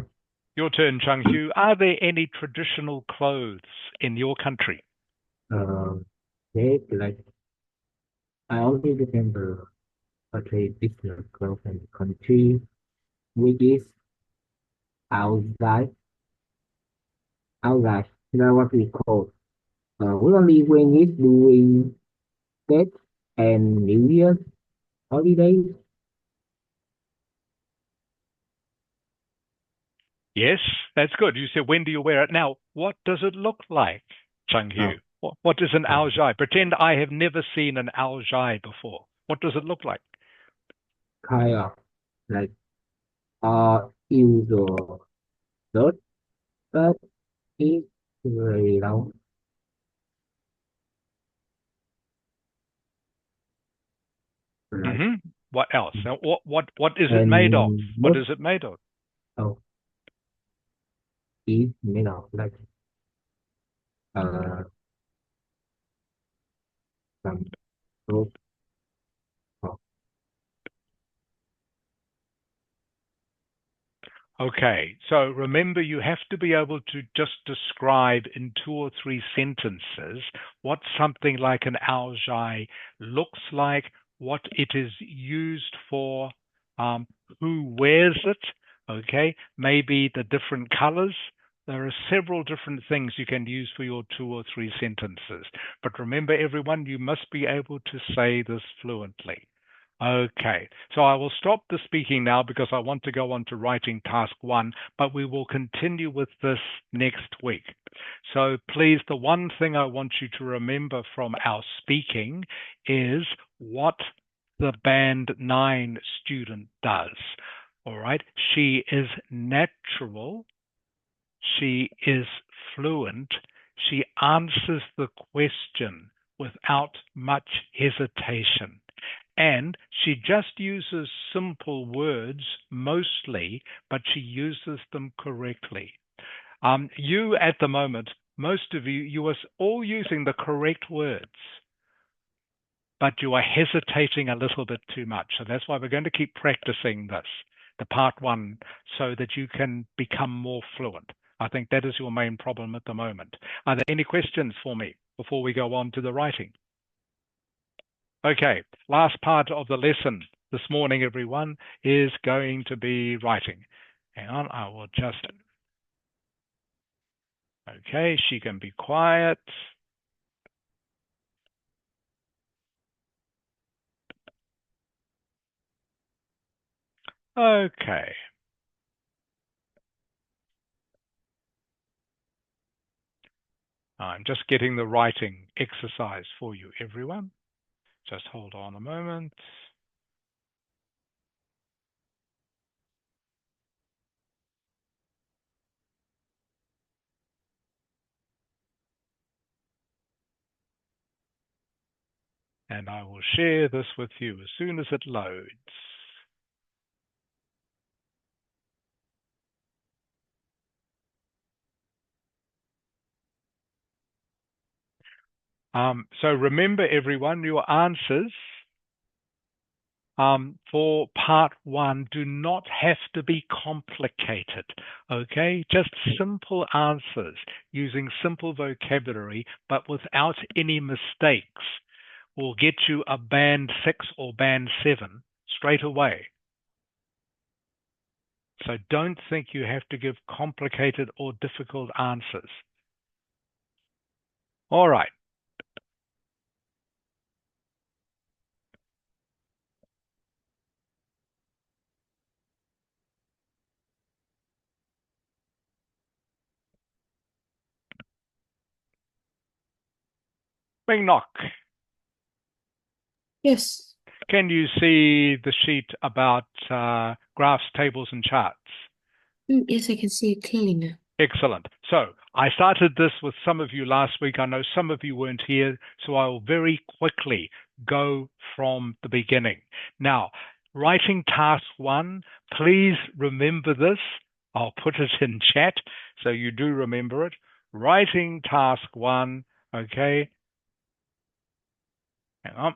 Your turn, Chang Hu. Are there any traditional clothes in your country? Yes, like I only remember a traditional clothes in the country, which is outside. Outside, you know what we call. We only wear it during Tết and New Year holidays. Yes, that's good. You said, when do you wear it? Now, what does it look like, Chang Hu? What is an ao dai? Pretend I have never seen an ao dai before. What does it look like? Kind of like usual shirt, but it's very long. Like, What else? Now, what is it made of? What is it made of? Oh, it's made of like uh some rope Okay, so remember you have to be able to just describe in 2 or 3 sentences what something like an ao dai looks like, what it is used for, who wears it, okay, maybe the different colors. There are several different things you can use for your 2 or 3 sentences. But remember, everyone, you must be able to say this fluently. Okay, so I will stop the speaking now because I want to go on to writing task 1, but we will continue with this next week. So please, the one thing I want you to remember from our speaking is what the Band 9 student does. All right, she is natural, she is fluent, she answers the question without much hesitation. And she just uses simple words mostly, but she uses them correctly. You at the moment, most of you are all using the correct words, but you are hesitating a little bit too much. So that's why we're going to keep practicing this, the part 1, so that you can become more fluent. I think that is your main problem at the moment. Are there any questions for me before we go on to the writing? Okay, last part of the lesson this morning, everyone, is going to be writing. Hang on, I will just... Okay, she can be quiet. Okay. I'm just getting the writing exercise for you, everyone. Just hold on a moment. And I will share this with you as soon as it loads. So remember, everyone, your answers for part 1 do not have to be complicated, okay? Just simple answers using simple vocabulary, but without any mistakes will get you a band 6 or band 7 straight away. So don't think you have to give complicated or difficult answers. All right. Bing knock. Yes. Can you see the sheet about graphs, tables, and charts? Yes, I can see it clearly now. Excellent. So I started this with some of you last week. I know some of you weren't here, so I will very quickly go from the beginning. Now, writing task 1, please remember this. I'll put it in chat so you do remember it. Writing task 1, okay. Hang on.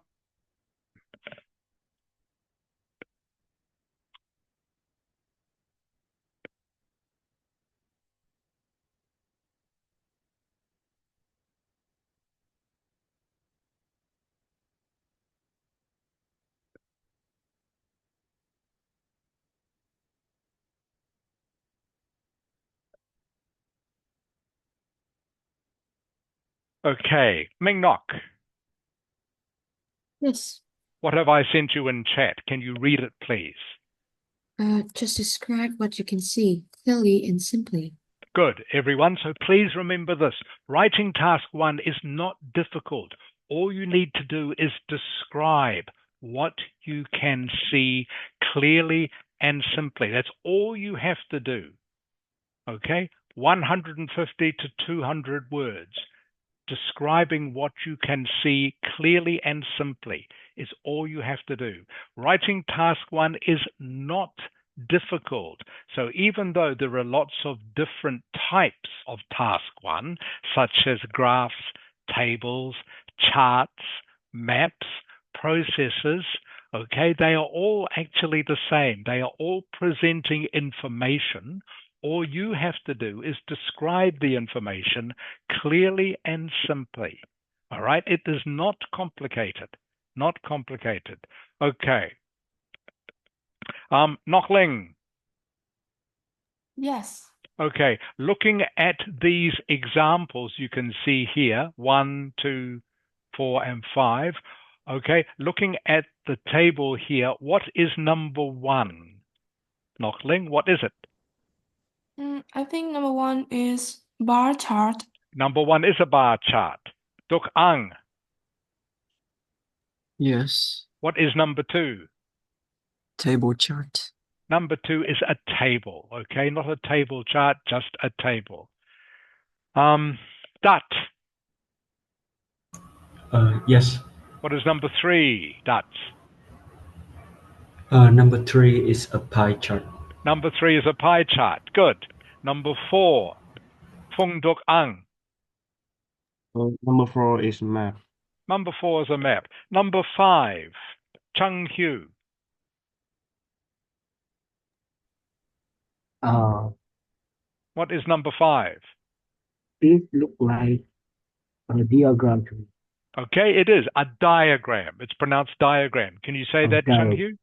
Okay, Ming Nok, Yes. what have I sent you in chat? Can you read it, please? Just describe what you can see clearly and simply. Good, everyone. So please remember this. Writing task 1 is not difficult. All you need to do is describe what you can see clearly and simply. That's all you have to do. Okay? 150 to 200 words. Describing what you can see clearly and simply is all you have to do. Writing task 1 is not difficult. So even though there are lots of different types of task 1, such as graphs, tables, charts, maps, processes, Okay, they are all actually the same. They are all presenting information. All you have to do is describe the information clearly and simply. All right, it is not complicated. Not complicated. Okay. Nockling. Yes. Okay, looking at these examples you can see here, 1, 2, 4, and 5. Okay, looking at the table here, what is number 1? Nockling, what is it? I think number 1 is bar chart. Number 1 is a bar chart. Duk Ang, Yes. what is number 2? Table chart. Number 2 is a table, okay? Not a table chart, just a table. Dut, Yes. what is number 3? Dut. Number 3 is a pie chart. Number 3 is a pie chart. Good. Number 4, Fung Duk Ang. Number 4 is map. Number 4 is a map. Number 5, Chung Hu. What is number 5? This look like a diagram to me. Okay, it is a diagram. It's pronounced diagram. Can you say that, Chung Hu?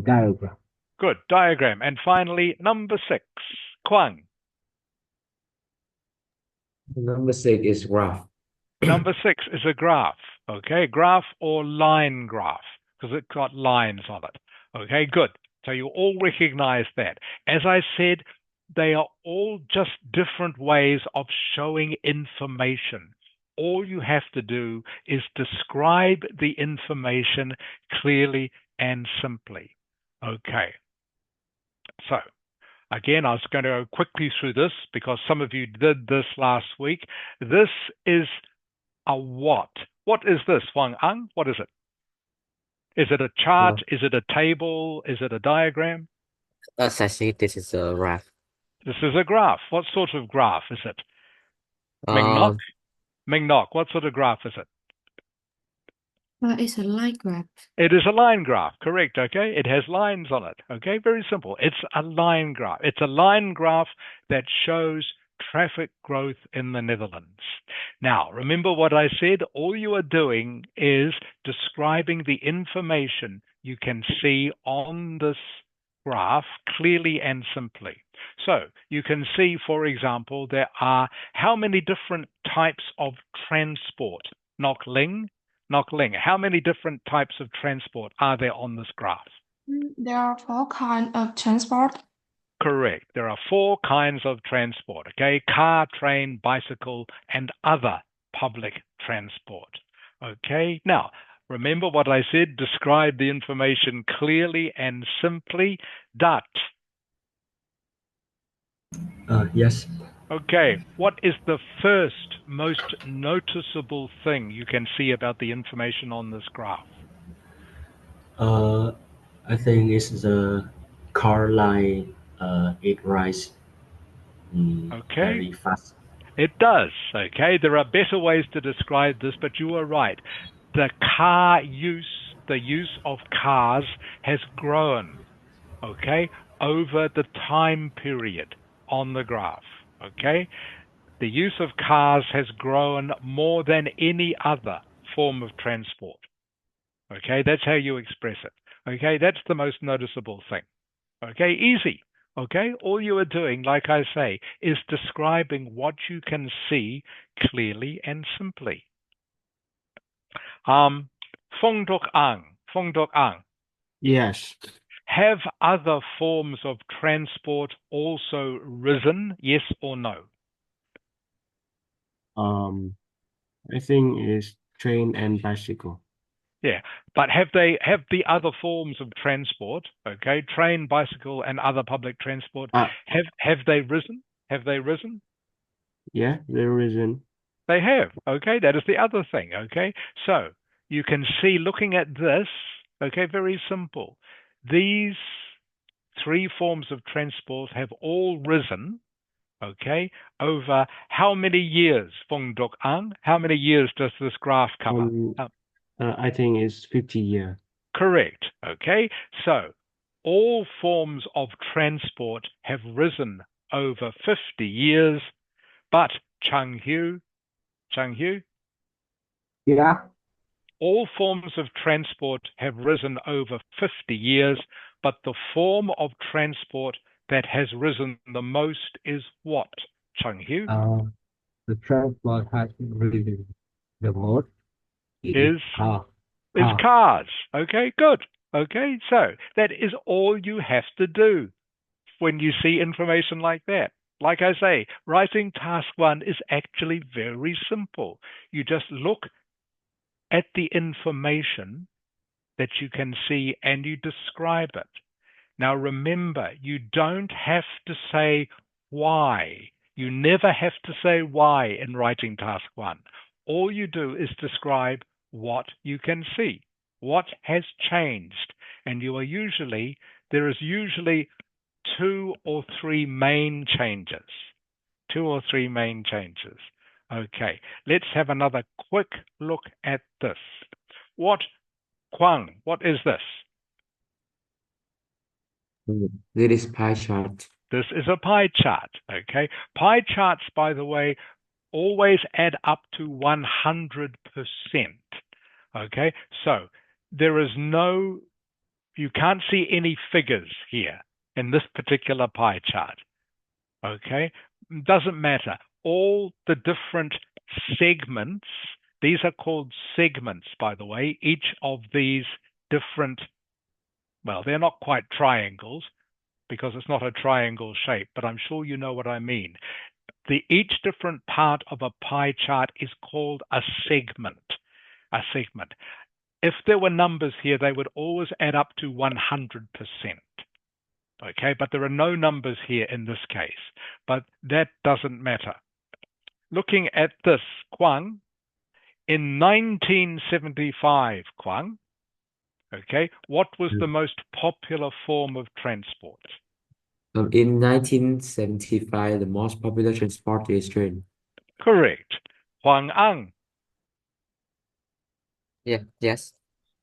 Diagram. Good, diagram. And finally, number 6, Kwang. Number 6 is graph. Number 6 is a graph. Okay, graph or line graph, because it's got lines on it. Okay, good. So you all recognize that. As I said, they are all just different ways of showing information. All you have to do is describe the information clearly and simply. Okay. So, again, I was going to go quickly through this because some of you did this last week. This is a what? What is this, Wang Ang? What is it? Is it a chart? Is it a table? Is it a diagram? As I see, this is a graph. This is a graph. What sort of graph is it? Ming Nok? Ming Nok, what sort of graph is it? It's a line graph. It is a line graph, correct, okay? It has lines on it, okay? Very simple. It's a line graph. It's a line graph that shows traffic growth in the Netherlands. Now, remember what I said? All you are doing is describing the information you can see on this graph clearly and simply. So you can see, for example, there are how many different types of transport? Nockling, how many different types of transport are there on this graph? There are 4 kinds of transport. Correct. There are 4 kinds of transport, okay? Car, train, bicycle, and other public transport, okay? Now, remember what I said, describe the information clearly and simply. Dut. Yes. Okay, what is the first most noticeable thing you can see about the information on this graph? I think it's the car line. It rises very fast. It does, okay? There are better ways to describe this, but you are right. The use of cars has grown, okay, over the time period on the graph, okay? The use of cars has grown more than any other form of transport, okay? That's how you express it, okay? That's the most noticeable thing, okay? Easy. Okay, all you are doing, like I say, is describing what you can see clearly and simply. Fung Duk Ang. Yes. Have other forms of transport also risen? Yes or no? I think it's train and bicycle. Yeah, but have the other forms of transport, okay, train, bicycle, and other public transport, have they risen? Have they risen? Yeah, they've risen. They have, okay, that is the other thing, okay? So you can see, looking at this, okay, very simple. These 3 forms of transport have all risen, okay, over how many years, Fung Duk Ang? How many years does this graph cover? I think it's 50 years. Correct. Okay. So all forms of transport have risen over 50 years, but Chang-Hu, Yeah. all forms of transport have risen over 50 years, but the form of transport that has risen the most is what, Chang-Hu? The transport has risen the most Is car. cars. Okay, good. Okay, so that is all you have to do when you see information like that. Like I say, writing task 1 is actually very simple. You just look at the information that you can see and you describe it. Now remember, you don't have to say why. You never have to say why in writing task 1. All you do is describe what you can see, what has changed, and there is usually 2 or 3 main changes. 2 or 3 main changes. Okay, let's have another quick look at this. Kwang, what is this? This is pie chart. This is a pie chart, okay? Pie charts, by the way, always add up to 100%, okay? So you can't see any figures here in this particular pie chart, okay? Doesn't matter. All the different segments, these are called segments, by the way. Each of these different, well, they're not quite triangles because it's not a triangle shape, but I'm sure you know what I mean. Each different part of a pie chart is called a segment. A segment. If there were numbers here, they would always add up to 100%. Okay, but there are no numbers here in this case, but that doesn't matter. Looking at this, Kwang, in 1975, Kwang, okay, what was the most popular form of transport? In 1975, the most popular transport is train. Correct. Huang Ang. Yeah, yes.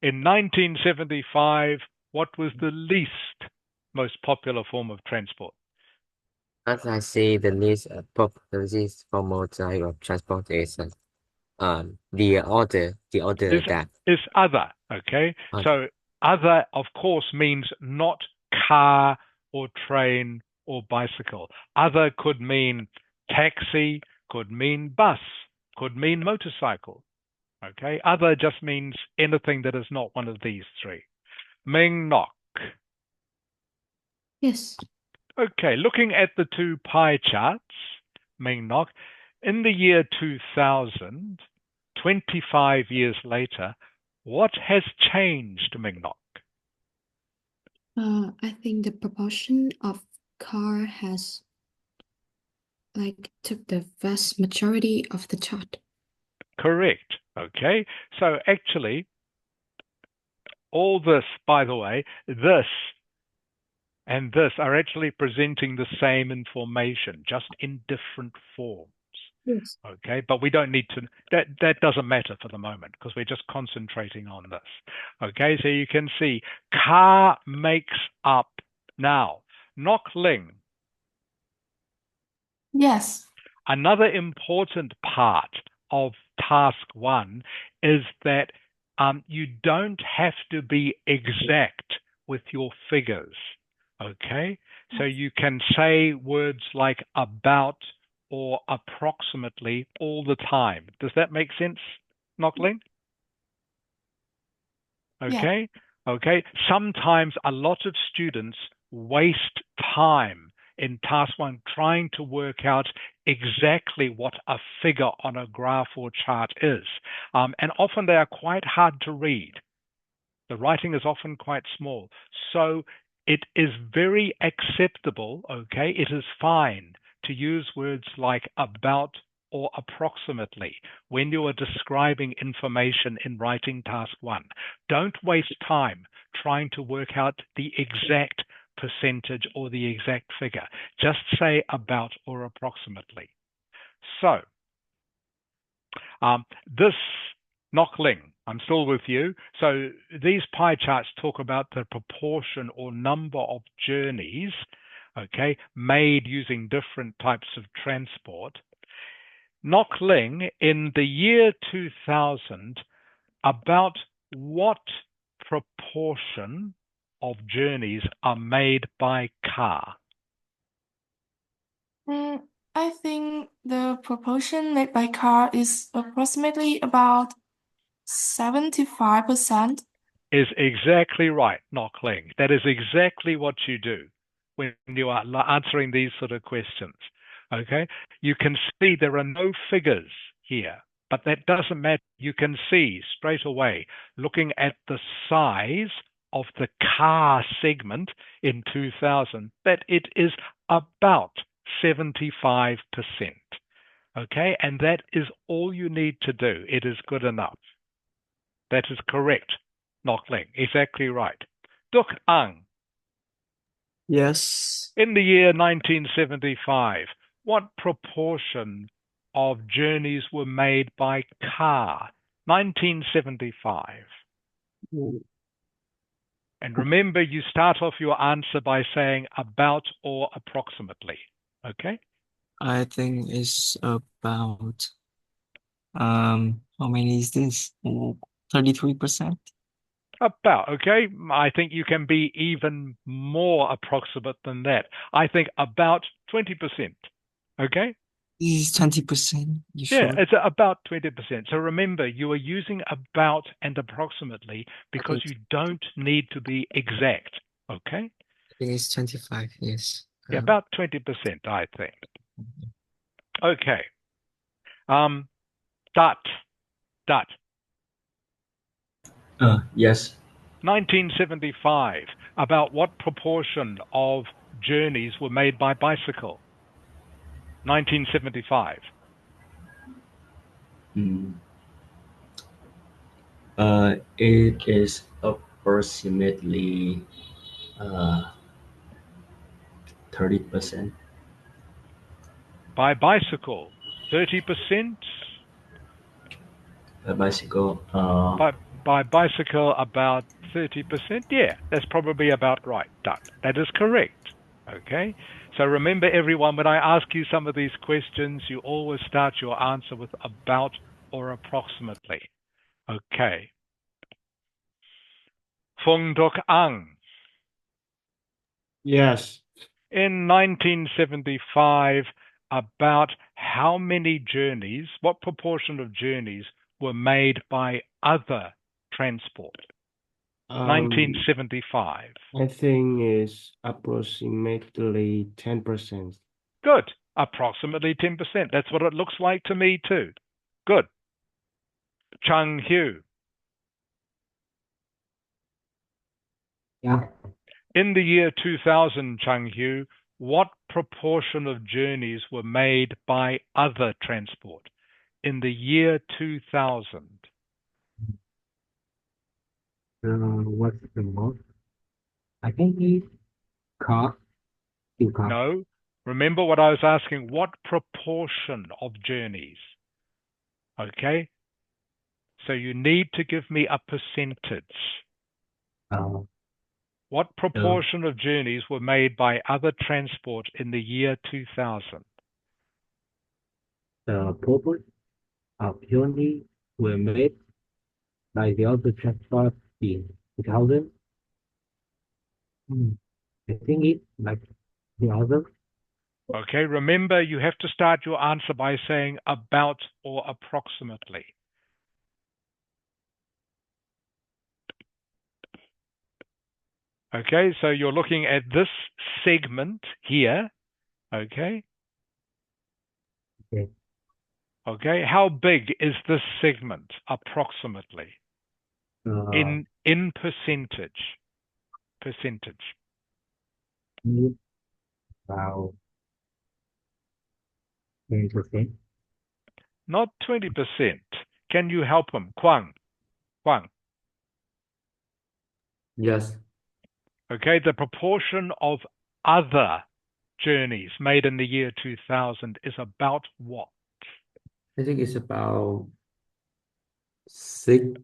In 1975, what was the most popular form of transport? As I see, the least popular form of type of transport is the other that. Is other, okay? Other. So other, of course, means not car or train or bicycle. Other could mean taxi, could mean bus, could mean motorcycle. Okay, other just means anything that is not one of these 3. Ming Nok. Yes. Okay, looking at the 2 pie charts, Ming Nok, in the year 2000, 25 years later, what has changed, Ming Nok? I think the proportion of car has took the vast majority of the chart. Correct. Okay, so actually, all this, by the way, this and this are actually presenting the same information, just in different forms. Yes. Okay, but we don't need to, that doesn't matter for the moment because we're just concentrating on this. Okay, so you can see car makes up now. Nok Ling. Yes. Another important part of task 1 is that you don't have to be exact with your figures. Okay, so you can say words like about or approximately all the time. Does that make sense, Nok Ling? Okay, okay. Sometimes a lot of students waste time in task 1 trying to work out exactly what a figure on a graph or chart is. And often they are quite hard to read. The writing is often quite small. So it is very acceptable, okay? It is fine to use words like about or approximately when you are describing information in writing task 1. Don't waste time trying to work out the exact percentage or the exact figure. Just say about or approximately. So this Nok Ling, I'm still with you. So these pie charts talk about the proportion or number of journeys, okay, made using different types of transport. Ngoc Ling, in the year 2000, about what proportion of journeys are made by car? I think the proportion made by car is approximately about 75%. Is exactly right, Ngoc Ling. That is exactly what you do when you are answering these sort of questions. Okay? You can see there are no figures here, but that doesn't matter. You can see straight away, looking at the size of the car segment in 2000, that it is about 75%. Okay? And that is all you need to do. It is good enough. That is correct, Ngoc Ling. Exactly right. Duk Ang, Yes, in the year 1975, what proportion of journeys were made by car? 1975. And remember, you start off your answer by saying about or approximately. Okay? I think it's about how many is this? 33%. About, okay? I think you can be even more approximate than that. I think about 20%. Okay? This is 20%. You Yeah, sure? it's about 20%. So remember, you are using about and approximately because Okay. you don't need to be exact. Okay? I think it's 25, yes. Yeah, about 20%, I think. Okay. Dut. Dut. Yes. 1975. About what proportion of journeys were made by bicycle? 1975. It is approximately 30%. By bicycle, 30%. A bicycle. By bicycle, about 30%. Yeah, that's probably about right. Done. That is correct. Okay. So remember, everyone, when I ask you some of these questions, you always start your answer with about or approximately. Okay. Fung Dok Ang. Yes. In 1975, about how many journeys, what proportion of journeys were made by other transport? 1975. I think it's approximately 10%. Good. Approximately 10%. That's what it looks like to me too. Good. Chung Hu. Yeah. In the year 2000, Chung Hu, what proportion of journeys were made by other transport? In the year 2000. What's the most? I think it's car. Car. No. Remember what I was asking? What proportion of journeys? Okay. So you need to give me a percentage. What proportion of journeys were made by other transport in the year 2000? The purpose of journey were made by the other transport in 2000. I think it's like the other. Okay, remember you have to start your answer by saying about or approximately. Okay, so you're looking at this segment here. Okay. Okay. Okay, how big is this segment approximately? In percentage. Percentage. About 20%. Not 20%. Can you help him? Kwang. Kwang. Yes. Okay, the proportion of other journeys made in the year 2000 is about what? I think it's about 6.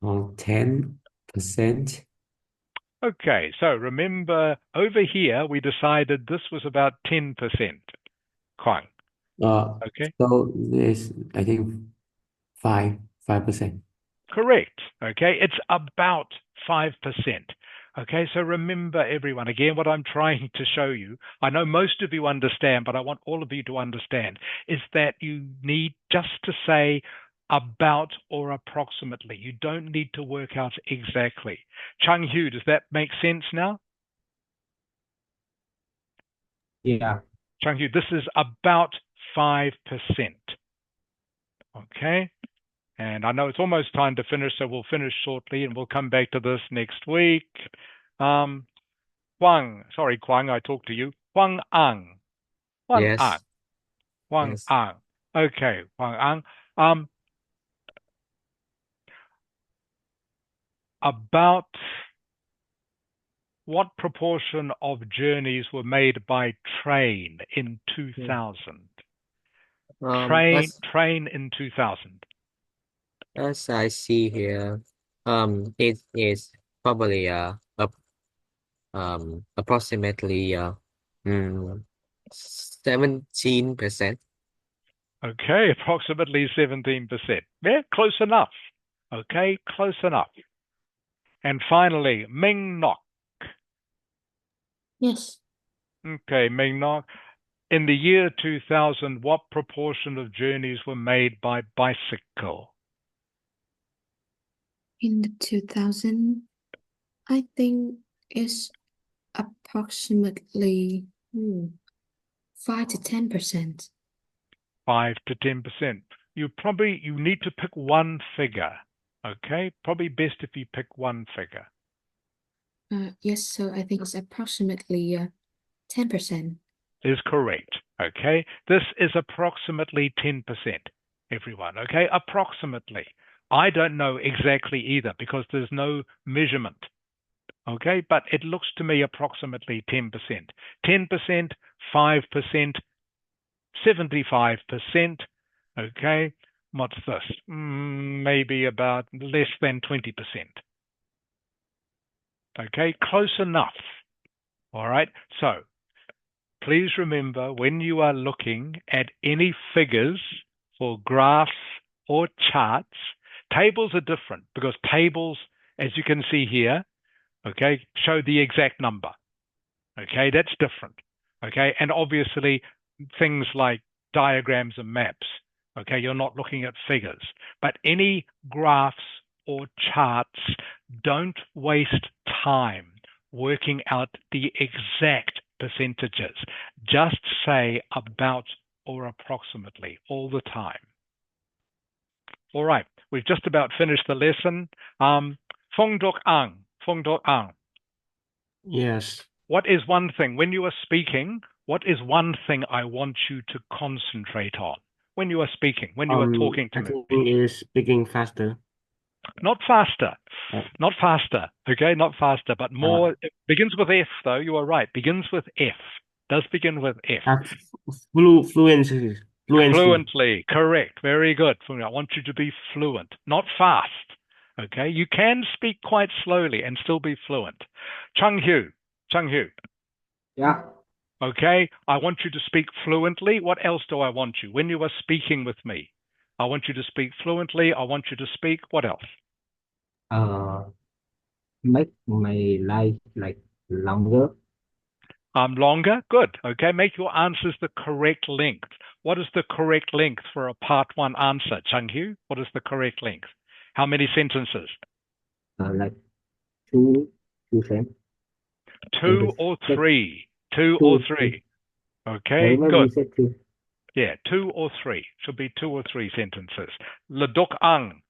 10%. Okay, so remember over here we decided this was about 10%. Kwang. Okay. So there's, I think, 5%. Correct. Okay, it's about 5%. Okay, so remember everyone, again, what I'm trying to show you, I know most of you understand, but I want all of you to understand, is that you need just to say about or approximately. You don't need to work out exactly. Chung Hu, does that make sense now? Yeah. Chung Hu, this is about 5%. Okay. And I know it's almost time to finish, so we'll finish shortly and we'll come back to this next week. Kwang, I talked to you. Kwang Ang. Kwang Ang. Yes. Kwang Yes. Ang. Okay, Kwang Ang. About what proportion of journeys were made by train in 2000? Train in 2000. As I see here, it is probably approximately 17%. Okay, approximately 17%. Yeah, close enough. Okay, close enough. And finally, Ming Nok. Yes. Okay, Ming Nok. In the year 2000, what proportion of journeys were made by bicycle? In the 2000, I think it's approximately 5 to 10%. 5 to 10%. You need to pick one figure. Okay, probably best if you pick one figure. Yes, so I think it's approximately 10%. Is correct. Okay, this is approximately 10%, everyone. Okay, approximately. I don't know exactly either because there's no measurement. Okay, but it looks to me approximately 10%. 10%, 5%, 75%. Okay, what's this? Maybe about less than 20%. Okay, close enough. All right, so please remember when you are looking at any figures for graphs or charts, tables are different because tables, as you can see here, okay, show the exact number. Okay, that's different. Okay, and obviously things like diagrams and maps, okay, you're not looking at figures. But any graphs or charts, don't waste time working out the exact percentages. Just say about or approximately all the time. All right, we've just about finished the lesson. Phong Dok Ang. Yes. What is one thing, when you are speaking, what is one thing I want you to concentrate on? When you are speaking, when you are talking to I me. think is speaking faster. Not faster. Not faster. Okay, not faster, but more. It begins with F, though. You are right. Begins with F. Does begin with F. Fluency. Fluently. Correct. Very good. I want you to be fluent, not fast. Okay, you can speak quite slowly and still be fluent. Chung Hu. Yeah. Okay, I want you to speak fluently. What else do I want you? When you are speaking with me, I want you to speak fluently. I want you to speak, what else? Make my life like longer. Longer? Good. Okay, make your answers the correct length. What is the correct length for a part one answer, Chung Hu? What is the correct length? How many sentences? Like two cents. Two or three? Two or three. Okay, Remember good. you said two. Yeah, two or three. Should be two or three sentences. Le Dok Ang.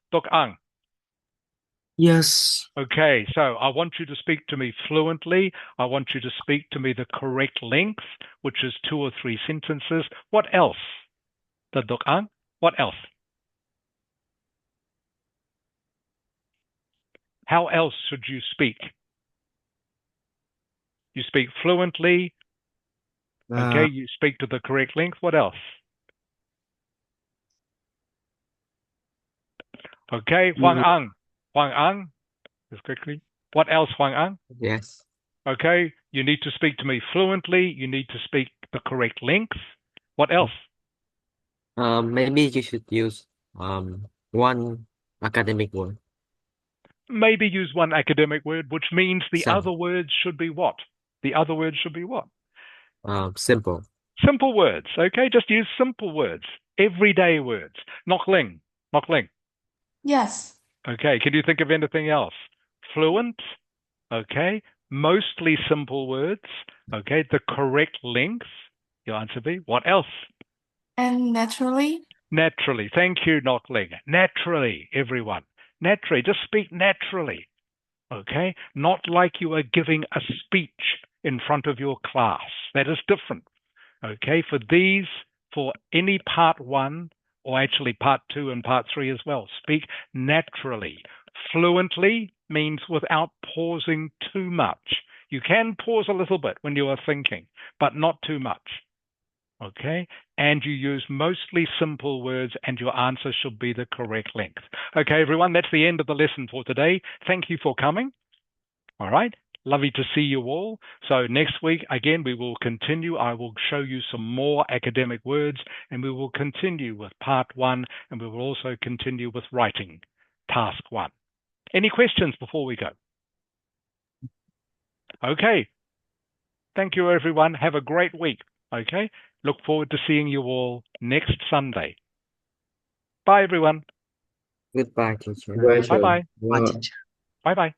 Yes. Okay, so I want you to speak to me fluently. I want you to speak to me the correct length, which is two or three sentences. What else? The Dok Ang? What else? How else should you speak? You speak fluently. Okay, you speak to the correct length. What else? Okay, Huang Ang. Hoàng An, just quickly. What else, Hoàng An? Yes. Okay, you need to speak to me fluently. You need to speak the correct length. What else? Maybe you should use one academic word. Maybe use one academic word, which means the other words should be what? The other words should be what? Simple. Simple words, okay? Just use simple words, everyday words. Nok Ling. Yes. Okay, can you think of anything else? Fluent, okay? Mostly simple words, okay? The correct length, your answer B. What else? And naturally? Naturally. Thank you, Nok Ling. Naturally, everyone. Naturally, just speak naturally, okay? Not like you are giving a speech in front of your class. That is different, okay? For any part one, or actually part two and part three as well, speak naturally. Fluently means without pausing too much. You can pause a little bit when you are thinking, but not too much. Okay, and you use mostly simple words, and your answer should be the correct length. Okay, everyone, that's the end of the lesson for today. Thank you for coming. All right, lovely to see you all. So next week, again, we will continue. I will show you some more academic words, and we will continue with part one, and we will also continue with writing, task one. Any questions before we go? Okay, thank you, everyone. Have a great week. Okay, look forward to seeing you all next Sunday. Bye, everyone. Goodbye, teacher. Goodbye, sir. Bye-bye. Bye. Bye-bye.